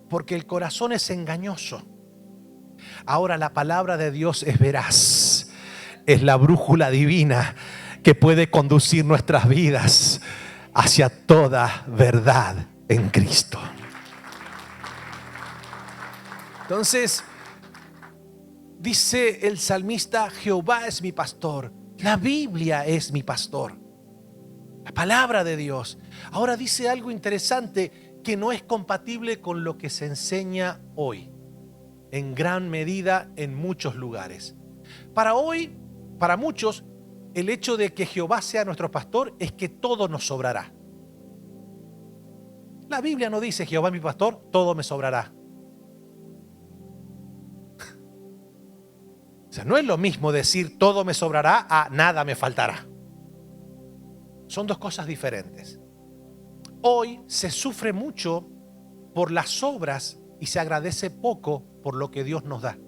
porque el corazón es engañoso. Ahora la palabra de Dios es veraz, es la brújula divina que puede conducir nuestras vidas hacia toda verdad en Cristo. Entonces, dice el salmista, Jehová es mi pastor. La Biblia es mi pastor, la palabra de Dios. Ahora dice algo interesante que no es compatible con lo que se enseña hoy, en gran medida en muchos lugares. Para hoy, para muchos, el hecho de que Jehová sea nuestro pastor es que todo nos sobrará. La Biblia no dice Jehová es mi pastor, todo me sobrará. O sea, no es lo mismo decir todo me sobrará a nada me faltará. Son dos cosas diferentes. Hoy se sufre mucho por las obras y se agradece poco por lo que Dios nos da.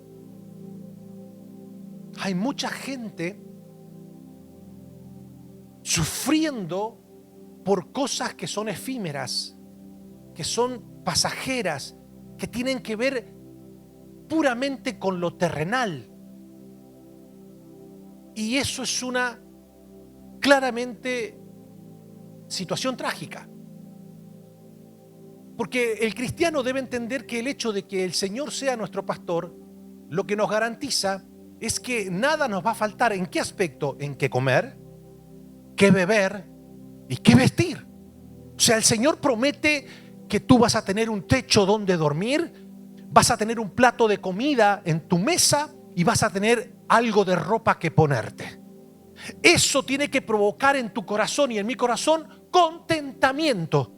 Hay mucha gente sufriendo por cosas que son efímeras, que son pasajeras, que tienen que ver puramente con lo terrenal. Y eso es una claramente situación trágica. Porque el cristiano debe entender que el hecho de que el Señor sea nuestro pastor, lo que nos garantiza es que nada nos va a faltar. ¿En qué aspecto? En qué comer, qué beber y qué vestir. O sea, el Señor promete que tú vas a tener un techo donde dormir, vas a tener un plato de comida en tu mesa y vas a tener algo de ropa que ponerte. Eso tiene que provocar en tu corazón y en mi corazón contentamiento.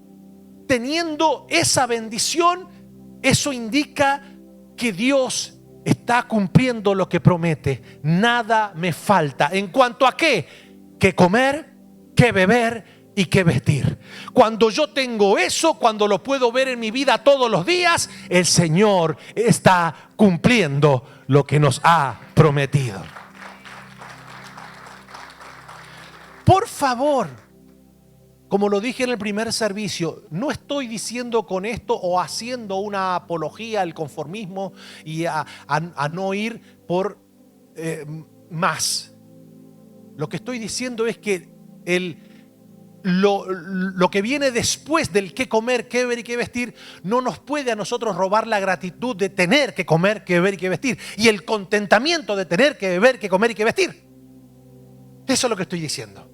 Teniendo esa bendición, eso indica que Dios está cumpliendo lo que promete. Nada me falta. ¿En cuanto a qué? Que comer, que beber y que vestir. Cuando yo tengo eso, cuando lo puedo ver en mi vida todos los días, el Señor está cumpliendo lo que nos ha prometido. Por favor, como lo dije en el primer servicio, no estoy diciendo con esto o haciendo una apología al conformismo y a no ir por más. Lo que estoy diciendo es que lo que viene después del qué comer, qué beber y qué vestir no nos puede a nosotros robar la gratitud de tener que comer, que beber y que vestir, y el contentamiento de tener que beber, que comer y que vestir. Eso es lo que estoy diciendo.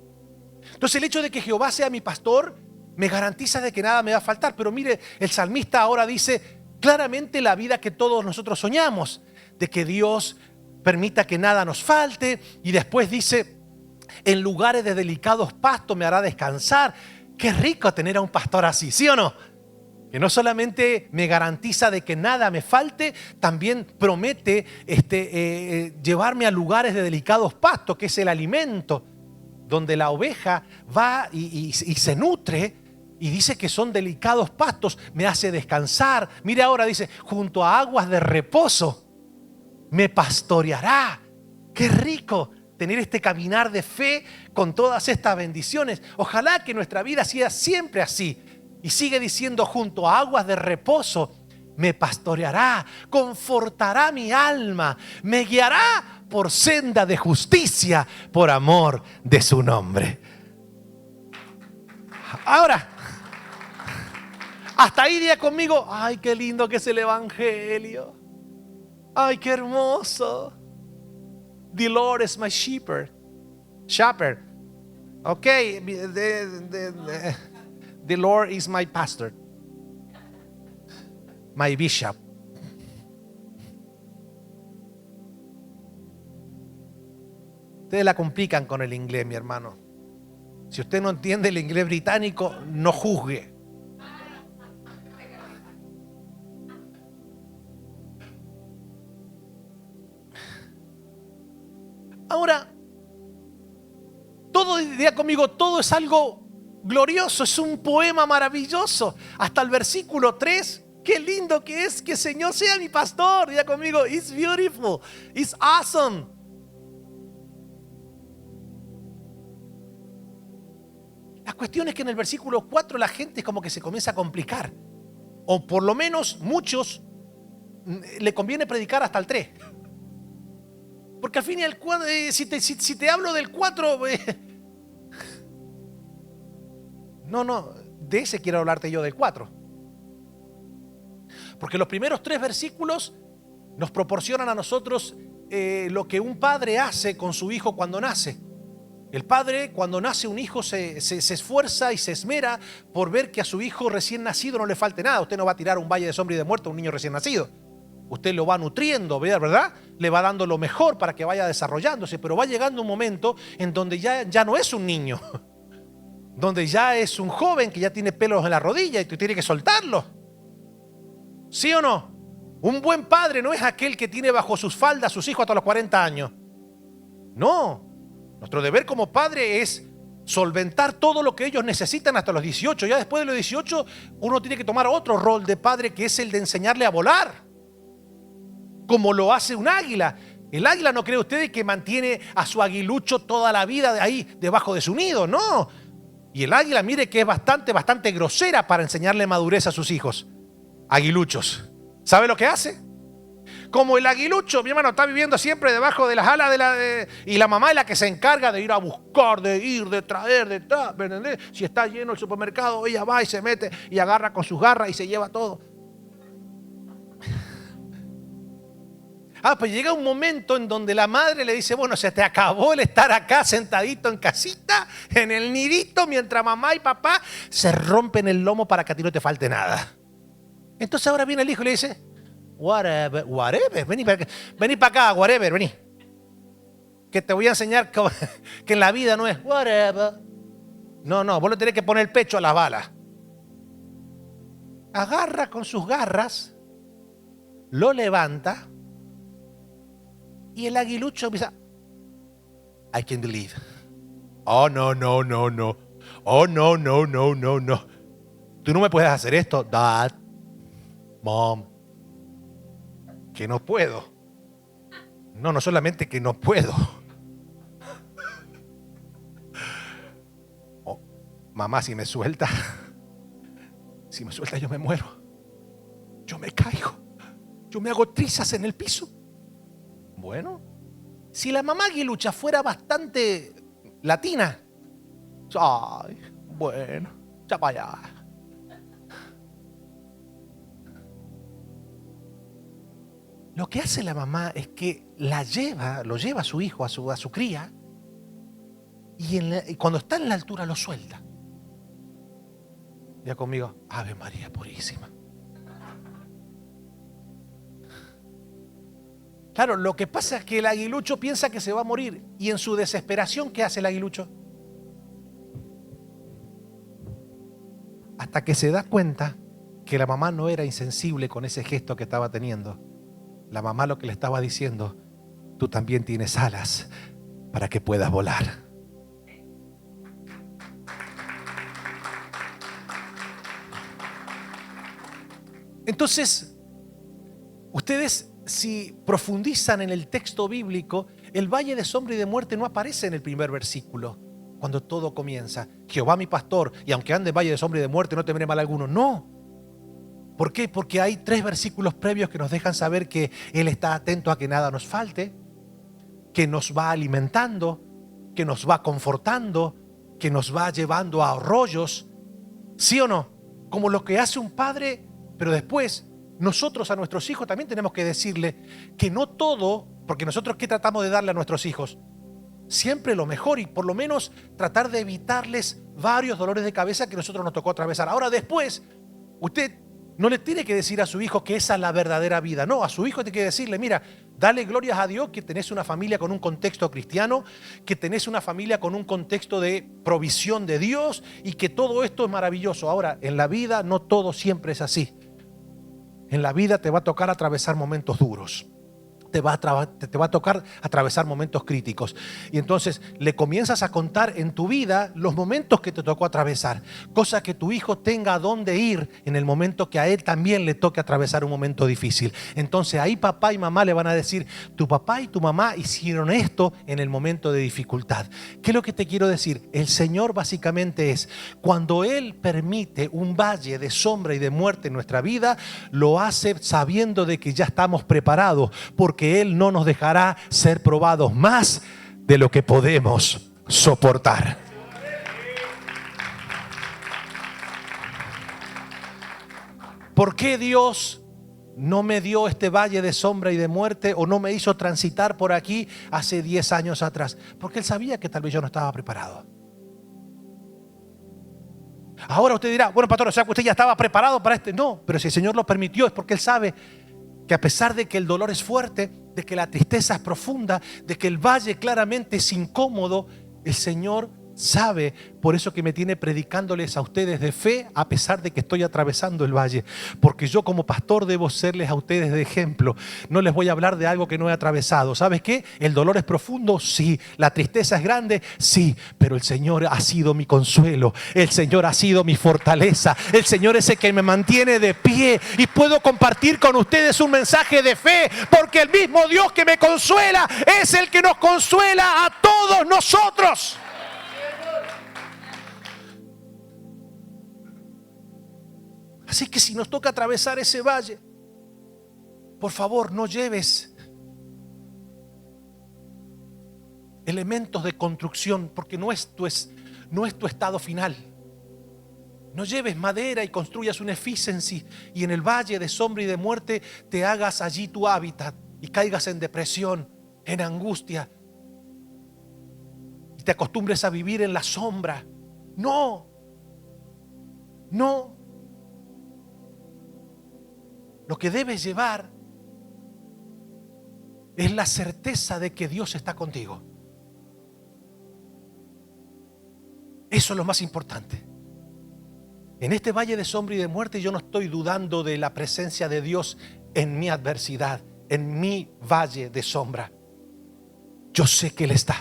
Entonces el hecho de que Jehová sea mi pastor me garantiza de que nada me va a faltar. Pero mire, el salmista ahora dice claramente la vida que todos nosotros soñamos, de que Dios permita que nada nos falte, y después dice: en lugares de delicados pastos me hará descansar. Qué rico tener a un pastor así, ¿sí o no? Que no solamente me garantiza de que nada me falte, también promete llevarme a lugares de delicados pastos, que es el alimento, donde la oveja va y se nutre, y dice que son delicados pastos, me hace descansar. Mire ahora, dice, junto a aguas de reposo me pastoreará. Qué rico tener este caminar de fe con todas estas bendiciones. Ojalá que nuestra vida sea siempre así. Y sigue diciendo: junto a aguas de reposo me pastoreará, confortará mi alma, me guiará por senda de justicia por amor de su nombre. Ahora, hasta ahí diga conmigo: ay, qué lindo que es el Evangelio. Ay, qué hermoso. The Lord is my shepherd. Ok, the Lord is my pastor, my bishop. Ustedes la complican con el inglés, mi hermano. Si usted no entiende el inglés británico, no juzgue. Ahora, todo, diga conmigo, todo es algo glorioso, es un poema maravilloso. Hasta el versículo 3, qué lindo que es que el Señor sea mi pastor. Diga conmigo: it's beautiful, it's awesome. La cuestión es que en el versículo 4 la gente como que se comienza a complicar. O por lo menos muchos le conviene predicar hasta el 3. Porque al fin y al cabo, si te hablo del 4, no, de ese quiero hablarte yo, del 4. Porque los primeros 3 versículos nos proporcionan a nosotros lo que un padre hace con su hijo cuando nace. El padre, cuando nace un hijo, se esfuerza y se esmera por ver que a su hijo recién nacido no le falte nada. Usted no va a tirar un valle de sombra y de muerte a un niño recién nacido. Usted lo va nutriendo, ¿verdad? Le va dando lo mejor para que vaya desarrollándose. Pero va llegando un momento en donde ya no es un niño, donde ya es un joven que ya tiene pelos en la rodilla y tú tienes que soltarlo. ¿Sí o no? Un buen padre no es aquel que tiene bajo sus faldas a sus hijos hasta los 40 años. No. Nuestro deber como padre es solventar todo lo que ellos necesitan hasta los 18. Ya después de los 18 uno tiene que tomar otro rol de padre, que es el de enseñarle a volar, como lo hace un águila. El águila, ¿no cree usted que mantiene a su aguilucho toda la vida ahí debajo de su nido? No. Y el águila, mire que es bastante grosera para enseñarle madurez a sus hijos aguiluchos. ¿Sabe lo que hace? Como el aguilucho, mi hermano, está viviendo siempre debajo de las alas y la mamá es la que se encarga de ir a buscar, de traer, ¿me entendés? Si está lleno el supermercado, ella va y se mete y agarra con sus garras y se lleva todo. Pues llega un momento en donde la madre le dice, bueno, se te acabó el estar acá sentadito en casita, en el nidito, mientras mamá y papá se rompen el lomo para que a ti no te falte nada. Entonces ahora viene el hijo y le dice, whatever, vení para acá, whatever, vení. Que te voy a enseñar que en la vida no es whatever. No, vos le tenés que poner el pecho a las balas. Agarra con sus garras, lo levanta y el aguilucho empieza, I can believe. Oh, no. Oh, no. Tú no me puedes hacer esto, Dad, Mom. Que no puedo. No solamente que no puedo. Oh, mamá, si me suelta yo me muero. Yo me caigo. Yo me hago trizas en el piso. Bueno, si la mamá aguilucha fuera bastante latina, ay, bueno, ya para allá. Lo que hace la mamá es que lo lleva a su hijo, a su cría, y cuando está en la altura lo suelta. Ya conmigo, Ave María Purísima. Claro, lo que pasa es que el aguilucho piensa que se va a morir, y en su desesperación, ¿qué hace el aguilucho? Hasta que se da cuenta que la mamá no era insensible con ese gesto que estaba teniendo. La mamá lo que le estaba diciendo, tú también tienes alas para que puedas volar. Entonces, ustedes, si profundizan en el texto bíblico, el valle de sombra y de muerte no aparece en el primer versículo, cuando todo comienza. Jehová mi pastor, y aunque ande en valle de sombra y de muerte, no temeré mal alguno. No. ¿Por qué? Porque hay 3 versículos previos que nos dejan saber que Él está atento a que nada nos falte, que nos va alimentando, que nos va confortando, que nos va llevando a arroyos. ¿Sí o no? Como lo que hace un padre. Pero después, nosotros a nuestros hijos también tenemos que decirle que no todo, porque nosotros ¿qué tratamos de darle a nuestros hijos? Siempre lo mejor, y por lo menos tratar de evitarles varios dolores de cabeza que nosotros nos tocó atravesar. Ahora después, usted no le tiene que decir a su hijo que esa es la verdadera vida. No, a su hijo tiene que decirle, mira, dale glorias a Dios que tenés una familia con un contexto cristiano, que tenés una familia con un contexto de provisión de Dios y que todo esto es maravilloso. Ahora, en la vida no todo siempre es así. En la vida te va a tocar atravesar momentos duros. Te va a tocar atravesar momentos críticos. Y entonces le comienzas a contar en tu vida los momentos que te tocó atravesar. Cosa que tu hijo tenga a dónde ir en el momento que a él también le toque atravesar un momento difícil. Entonces ahí papá y mamá le van a decir, tu papá y tu mamá hicieron esto en el momento de dificultad. ¿Qué es lo que te quiero decir? El Señor básicamente es, cuando Él permite un valle de sombra y de muerte en nuestra vida, lo hace sabiendo de que ya estamos preparados, porque Él no nos dejará ser probados más de lo que podemos soportar. ¿Por qué Dios no me dio este valle de sombra y de muerte, o no me hizo transitar por aquí hace 10 años atrás? Porque Él sabía que tal vez yo no estaba preparado. Ahora usted dirá, bueno, pastor, o sea que usted ya estaba preparado para este. No, pero si el Señor lo permitió es porque Él sabe que a pesar de que el dolor es fuerte, de que la tristeza es profunda, de que el valle claramente es incómodo, el Señor sabe, por eso que me tiene predicándoles a ustedes de fe, a pesar de que estoy atravesando el valle. Porque yo como pastor debo serles a ustedes de ejemplo. No les voy a hablar de algo que no he atravesado. ¿Sabes qué? El dolor es profundo, sí. La tristeza es grande, sí. Pero el Señor ha sido mi consuelo. El Señor ha sido mi fortaleza. El Señor es el que me mantiene de pie. Y puedo compartir con ustedes un mensaje de fe. Porque el mismo Dios que me consuela es el que nos consuela a todos nosotros. Así que si nos toca atravesar ese valle, por favor, no lleves elementos de construcción, porque no es tu estado final. No lleves madera y construyas un efficiency y en el valle de sombra y de muerte te hagas allí tu hábitat. y caigas en depresión, en angustia, y te acostumbres a vivir en la sombra. No, no. Lo que debes llevar es la certeza de que Dios está contigo. Eso es lo más importante. En este valle de sombra y de muerte yo no estoy dudando de la presencia de Dios en mi adversidad, en mi valle de sombra. Yo sé que Él está.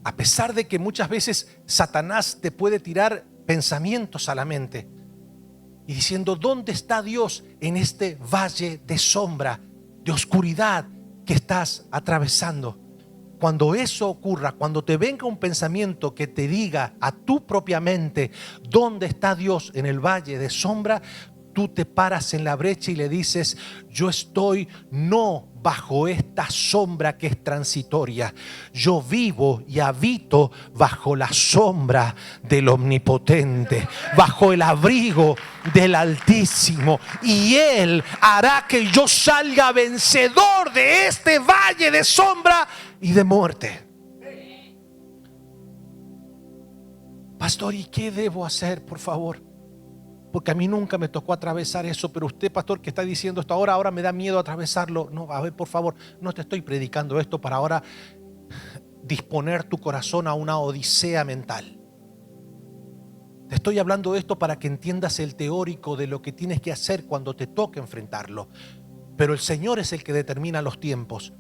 A pesar de que muchas veces Satanás te puede tirar pensamientos a la mente y diciendo, ¿dónde está Dios en este valle de sombra, de oscuridad que estás atravesando? Cuando eso ocurra, cuando te venga un pensamiento que te diga a tu propia mente dónde está Dios en el valle de sombra, tú te paras en la brecha y le dices, yo estoy no bajo esta sombra que es transitoria. Yo vivo y habito bajo la sombra del Omnipotente, bajo el abrigo del Altísimo. Y Él hará que yo salga vencedor de este valle de sombra y de muerte. Pastor, ¿y qué debo hacer, por favor? Porque a mí nunca me tocó atravesar eso, pero usted, pastor, que está diciendo esto ahora me da miedo atravesarlo. No, a ver, por favor, no te estoy predicando esto para ahora disponer tu corazón a una odisea mental. Te estoy hablando de esto para que entiendas el teórico de lo que tienes que hacer cuando te toque enfrentarlo. Pero el Señor es el que determina los tiempos.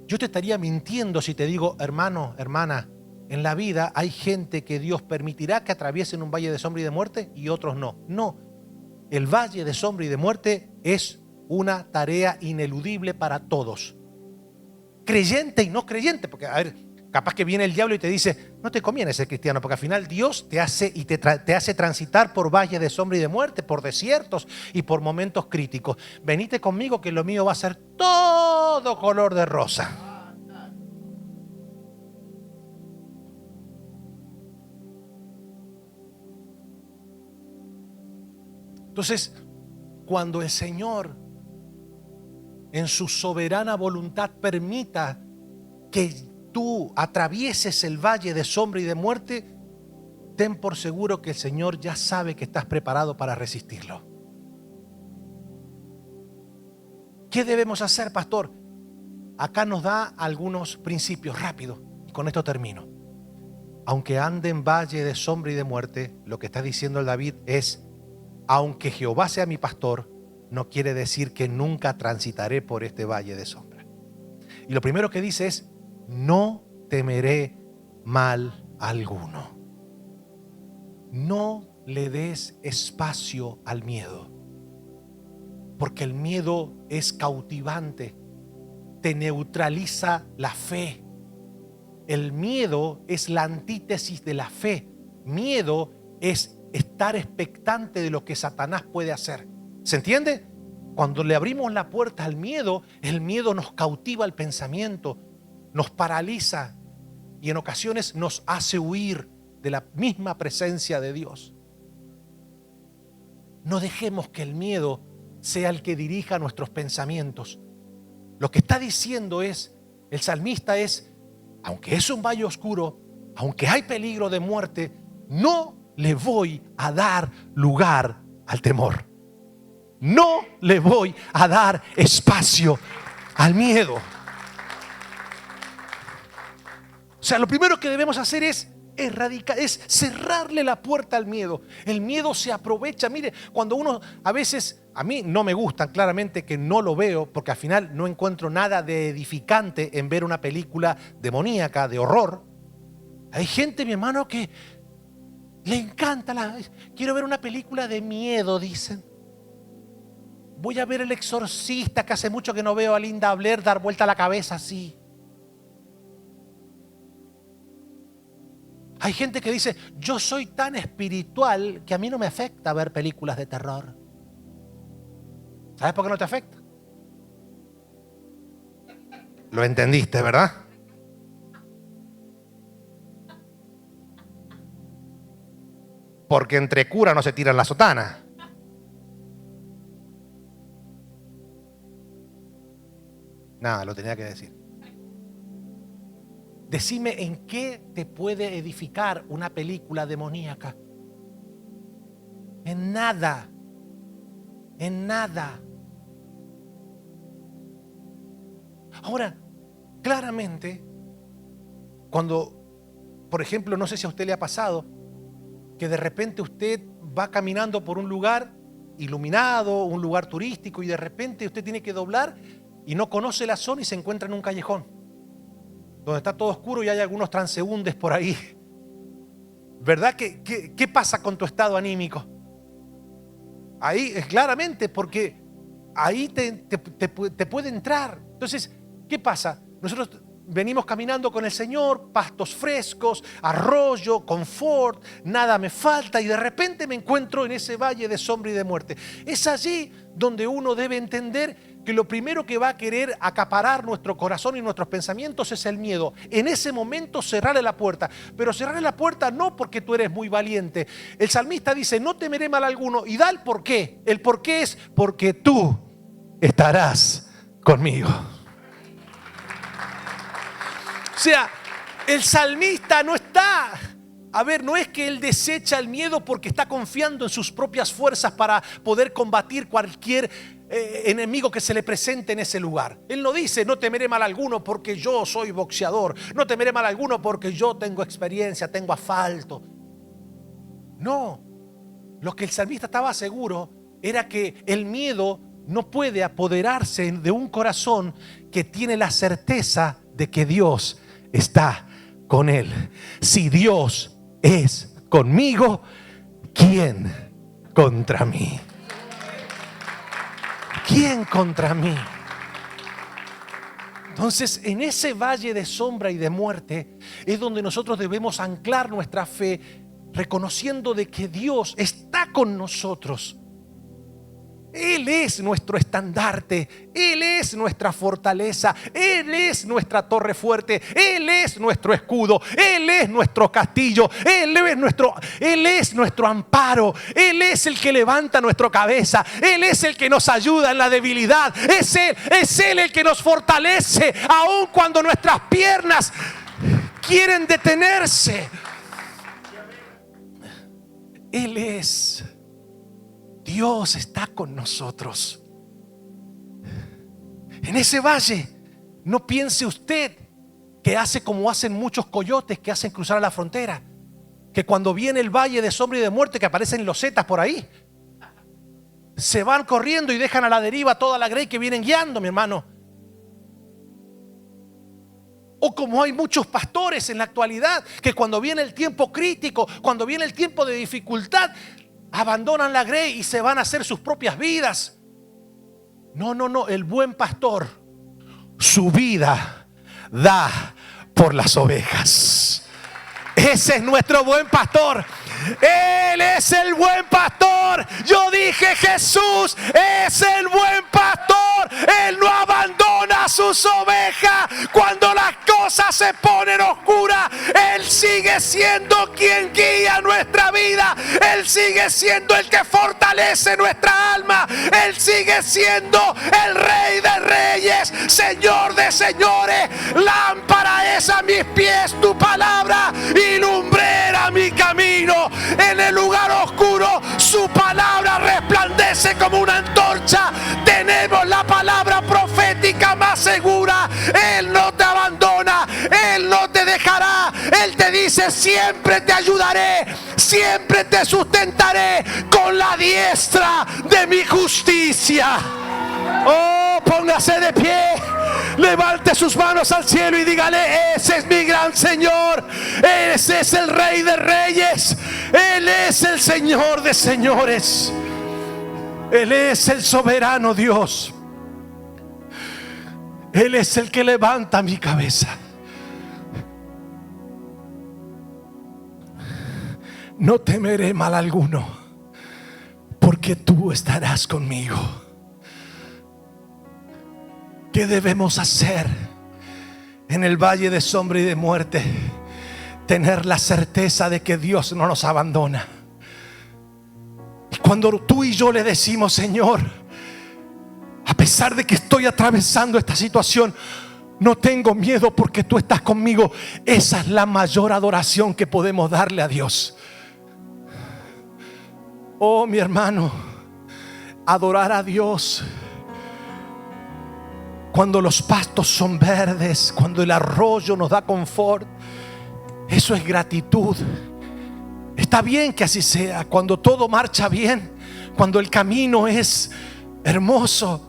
Yo te estaría mintiendo si te digo, hermano, hermana, en la vida hay gente que Dios permitirá que atraviesen un valle de sombra y de muerte y otros no. No, el valle de sombra y de muerte es una tarea ineludible para todos. Creyente y no creyente, porque a ver, capaz que viene el diablo y te dice, no te conviene ser cristiano, porque al final Dios te hace y te hace transitar por valles de sombra y de muerte, por desiertos y por momentos críticos. Venite conmigo que lo mío va a ser todo color de rosa. Entonces, cuando el Señor en su soberana voluntad permita que tú atravieses el valle de sombra y de muerte, ten por seguro que el Señor ya sabe que estás preparado para resistirlo. ¿Qué debemos hacer, pastor? Acá nos da algunos principios rápidos y con esto termino. Aunque ande en valle de sombra y de muerte, lo que está diciendo el David es, aunque Jehová sea mi pastor, no quiere decir que nunca transitaré por este valle de sombra. Y lo primero que dice es, no temeré mal alguno. No le des espacio al miedo, porque el miedo es cautivante, te neutraliza la fe. El miedo es la antítesis de la fe. Miedo es estar expectante de lo que Satanás puede hacer. ¿Se entiende? Cuando le abrimos la puerta al miedo, el miedo nos cautiva el pensamiento, nos paraliza y en ocasiones nos hace huir de la misma presencia de Dios. No dejemos que el miedo sea el que dirija nuestros pensamientos. Lo que está diciendo es, el salmista es, aunque es un valle oscuro, aunque hay peligro de muerte, no le voy a dar lugar al temor. No le voy a dar espacio al miedo. O sea, lo primero que debemos hacer es erradicar, es cerrarle la puerta al miedo. El miedo se aprovecha. Mire, cuando uno a veces, a mí no me gusta, claramente que no lo veo, porque al final no encuentro nada de edificante en ver una película demoníaca, de horror. Hay gente, mi hermano, que le encanta quiero ver una película de miedo, dicen. Voy a ver El Exorcista, que hace mucho que no veo a Linda Blair dar vuelta la cabeza así. Hay gente que dice, yo soy tan espiritual que a mí no me afecta ver películas de terror. ¿Sabes por qué no te afecta? Lo entendiste, ¿verdad? Porque entre curas no se tiran la sotana. Nada, lo tenía que decir. Decime en qué te puede edificar una película demoníaca. En nada. En nada. Ahora, claramente, cuando, por ejemplo, no sé si a usted le ha pasado, que de repente usted va caminando por un lugar iluminado, un lugar turístico, y de repente usted tiene que doblar y no conoce la zona y se encuentra en un callejón donde está todo oscuro y hay algunos transeúntes por ahí. ¿Verdad? ¿Qué pasa con tu estado anímico? Ahí es claramente, porque ahí te puede entrar. Entonces, ¿qué pasa? Nosotros venimos caminando con el Señor, pastos frescos, arroyo, confort, nada me falta, y de repente me encuentro en ese valle de sombra y de muerte. Es allí donde uno debe entender que lo primero que va a querer acaparar nuestro corazón y nuestros pensamientos es el miedo. En ese momento cerrarle la puerta, pero cerrarle la puerta no porque tú eres muy valiente. El salmista dice: no temeré mal alguno, y da el porqué. El porqué es: porque tú estarás conmigo. O sea, el salmista no está... A ver, no es que él desecha el miedo porque está confiando en sus propias fuerzas para poder combatir cualquier enemigo que se le presente en ese lugar. Él no dice: no temeré mal alguno porque yo soy boxeador, no temeré mal alguno porque yo tengo experiencia, tengo asfalto. No, lo que el salmista estaba seguro era que el miedo no puede apoderarse de un corazón que tiene la certeza de que Dios está con él. Si Dios es conmigo, ¿quién contra mí? ¿Quién contra mí? Entonces, en ese valle de sombra y de muerte es donde nosotros debemos anclar nuestra fe, reconociendo de que Dios está con nosotros. Él es nuestro estandarte, Él es nuestra fortaleza, Él es nuestra torre fuerte, Él es nuestro escudo, Él es nuestro castillo, Él es nuestro amparo, Él es el que levanta nuestra cabeza, Él es el que nos ayuda en la debilidad, es Él el que nos fortalece aun cuando nuestras piernas quieren detenerse. Él es... Dios está con nosotros. En ese valle, no piense usted que hace como hacen muchos coyotes que hacen cruzar a la frontera, que cuando viene el valle de sombra y de muerte, que aparecen losetas por ahí, se van corriendo y dejan a la deriva toda la grey que vienen guiando, mi hermano. O como hay muchos pastores en la actualidad que cuando viene el tiempo crítico, cuando viene el tiempo de dificultad, abandonan la grey y se van a hacer sus propias vidas. No, el buen pastor su vida da por las ovejas. Ese es nuestro buen pastor. Él es el buen pastor. Yo dije: Jesús es el buen pastor. Él no abandona a sus ovejas cuando las cosas se ponen oscuras. Él sigue siendo quien guía nuestra vida. Él sigue siendo el que fortalece nuestra alma. Él sigue siendo el Rey de Reyes, Señor de señores. Lámpara es a mis pies tu palabra y lumbrera mi camino. En el lugar oscuro su palabra resplandece como una antorcha. Tenemos la palabra profética más segura. Él no te abandona, Él no te dejará. Él te dice: siempre te ayudaré, siempre te sustentaré con la diestra de mi justicia. Oh, póngase de pie, levante sus manos al cielo y dígale: ese es mi gran Señor, ese es el Rey de Reyes, Él es el Señor de señores, Él es el soberano Dios, Él es el que levanta mi cabeza. No temeré mal alguno, porque tú estarás conmigo. ¿Qué debemos hacer en el valle de sombra y de muerte? Tener la certeza de que Dios no nos abandona. Y cuando tú y yo le decimos: Señor, A pesar de que estoy atravesando esta situación, no tengo miedo porque tú estás conmigo. Esa es la mayor adoración que podemos darle a Dios. Oh, mi hermano, adorar a Dios cuando los pastos son verdes, cuando el arroyo nos da confort, eso es gratitud. Está bien que así sea, cuando todo marcha bien, cuando el camino es hermoso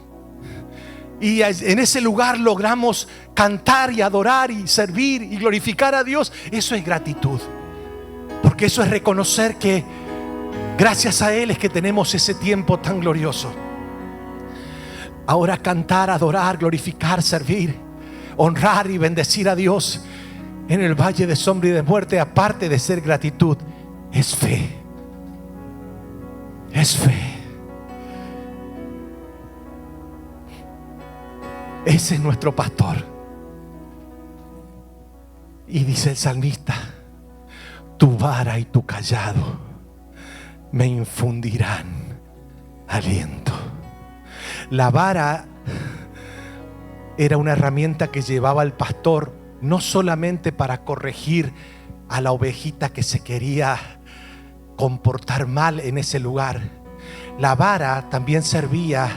y en ese lugar logramos cantar y adorar y servir y glorificar a Dios, eso es gratitud, porque eso es reconocer que gracias a Él es que tenemos ese tiempo tan glorioso. Ahora cantar, adorar, glorificar, servir, honrar y bendecir a Dios en el valle de sombra y de muerte, aparte de ser gratitud, es fe. Es fe. Ese es nuestro pastor. Y dice el salmista: tu vara y tu callado me infundirán aliento. La vara era una herramienta que llevaba el pastor no solamente para corregir a la ovejita que se quería comportar mal en ese lugar. La vara también servía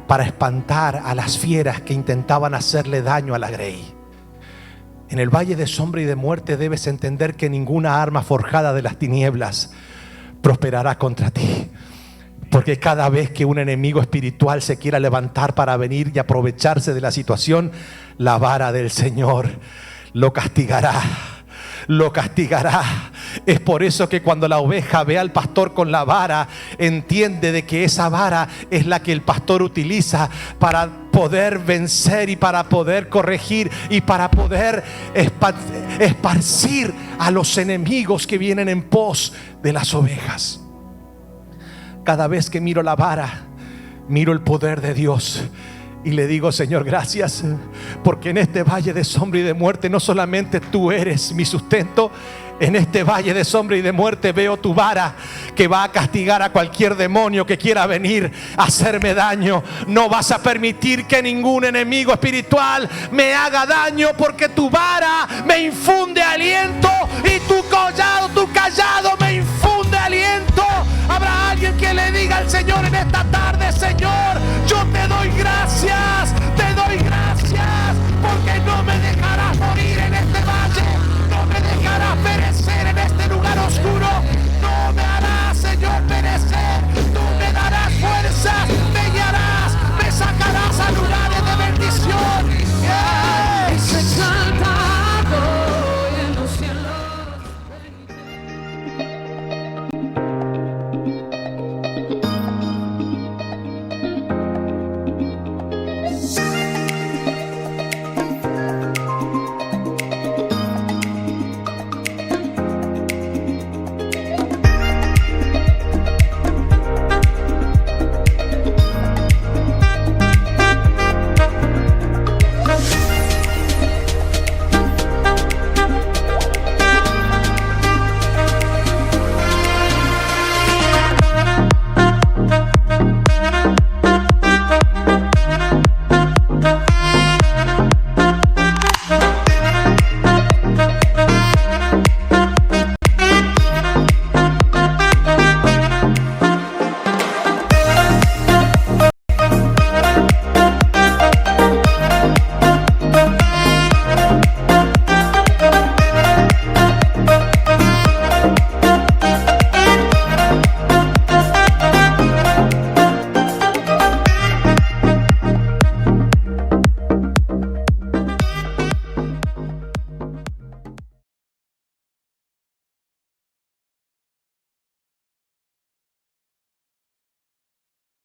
para espantar a las fieras que intentaban hacerle daño a la grey. En el valle de sombra y de muerte debes entender que ninguna arma forjada de las tinieblas prosperará contra ti. Porque cada vez que un enemigo espiritual se quiera levantar para venir y aprovecharse de la situación, la vara del Señor lo castigará. Lo castigará. Es por eso que cuando la oveja ve al pastor con la vara, entiende de que esa vara es la que el pastor utiliza para poder vencer y para poder corregir y para poder esparcir a los enemigos que vienen en pos de las ovejas. Cada vez que miro la vara, miro el poder de Dios y le digo: Señor, gracias, porque en este valle de sombra y de muerte no solamente tú eres mi sustento. En este valle de sombra y de muerte veo tu vara que va a castigar a cualquier demonio que quiera venir a hacerme daño. No vas a permitir que ningún enemigo espiritual me haga daño, porque tu vara me infunde aliento y tu callado me infunde aliento. Habrá alguien que le diga al Señor en esta tarde: Señor, yo te doy gracias, porque no me dejarás morir en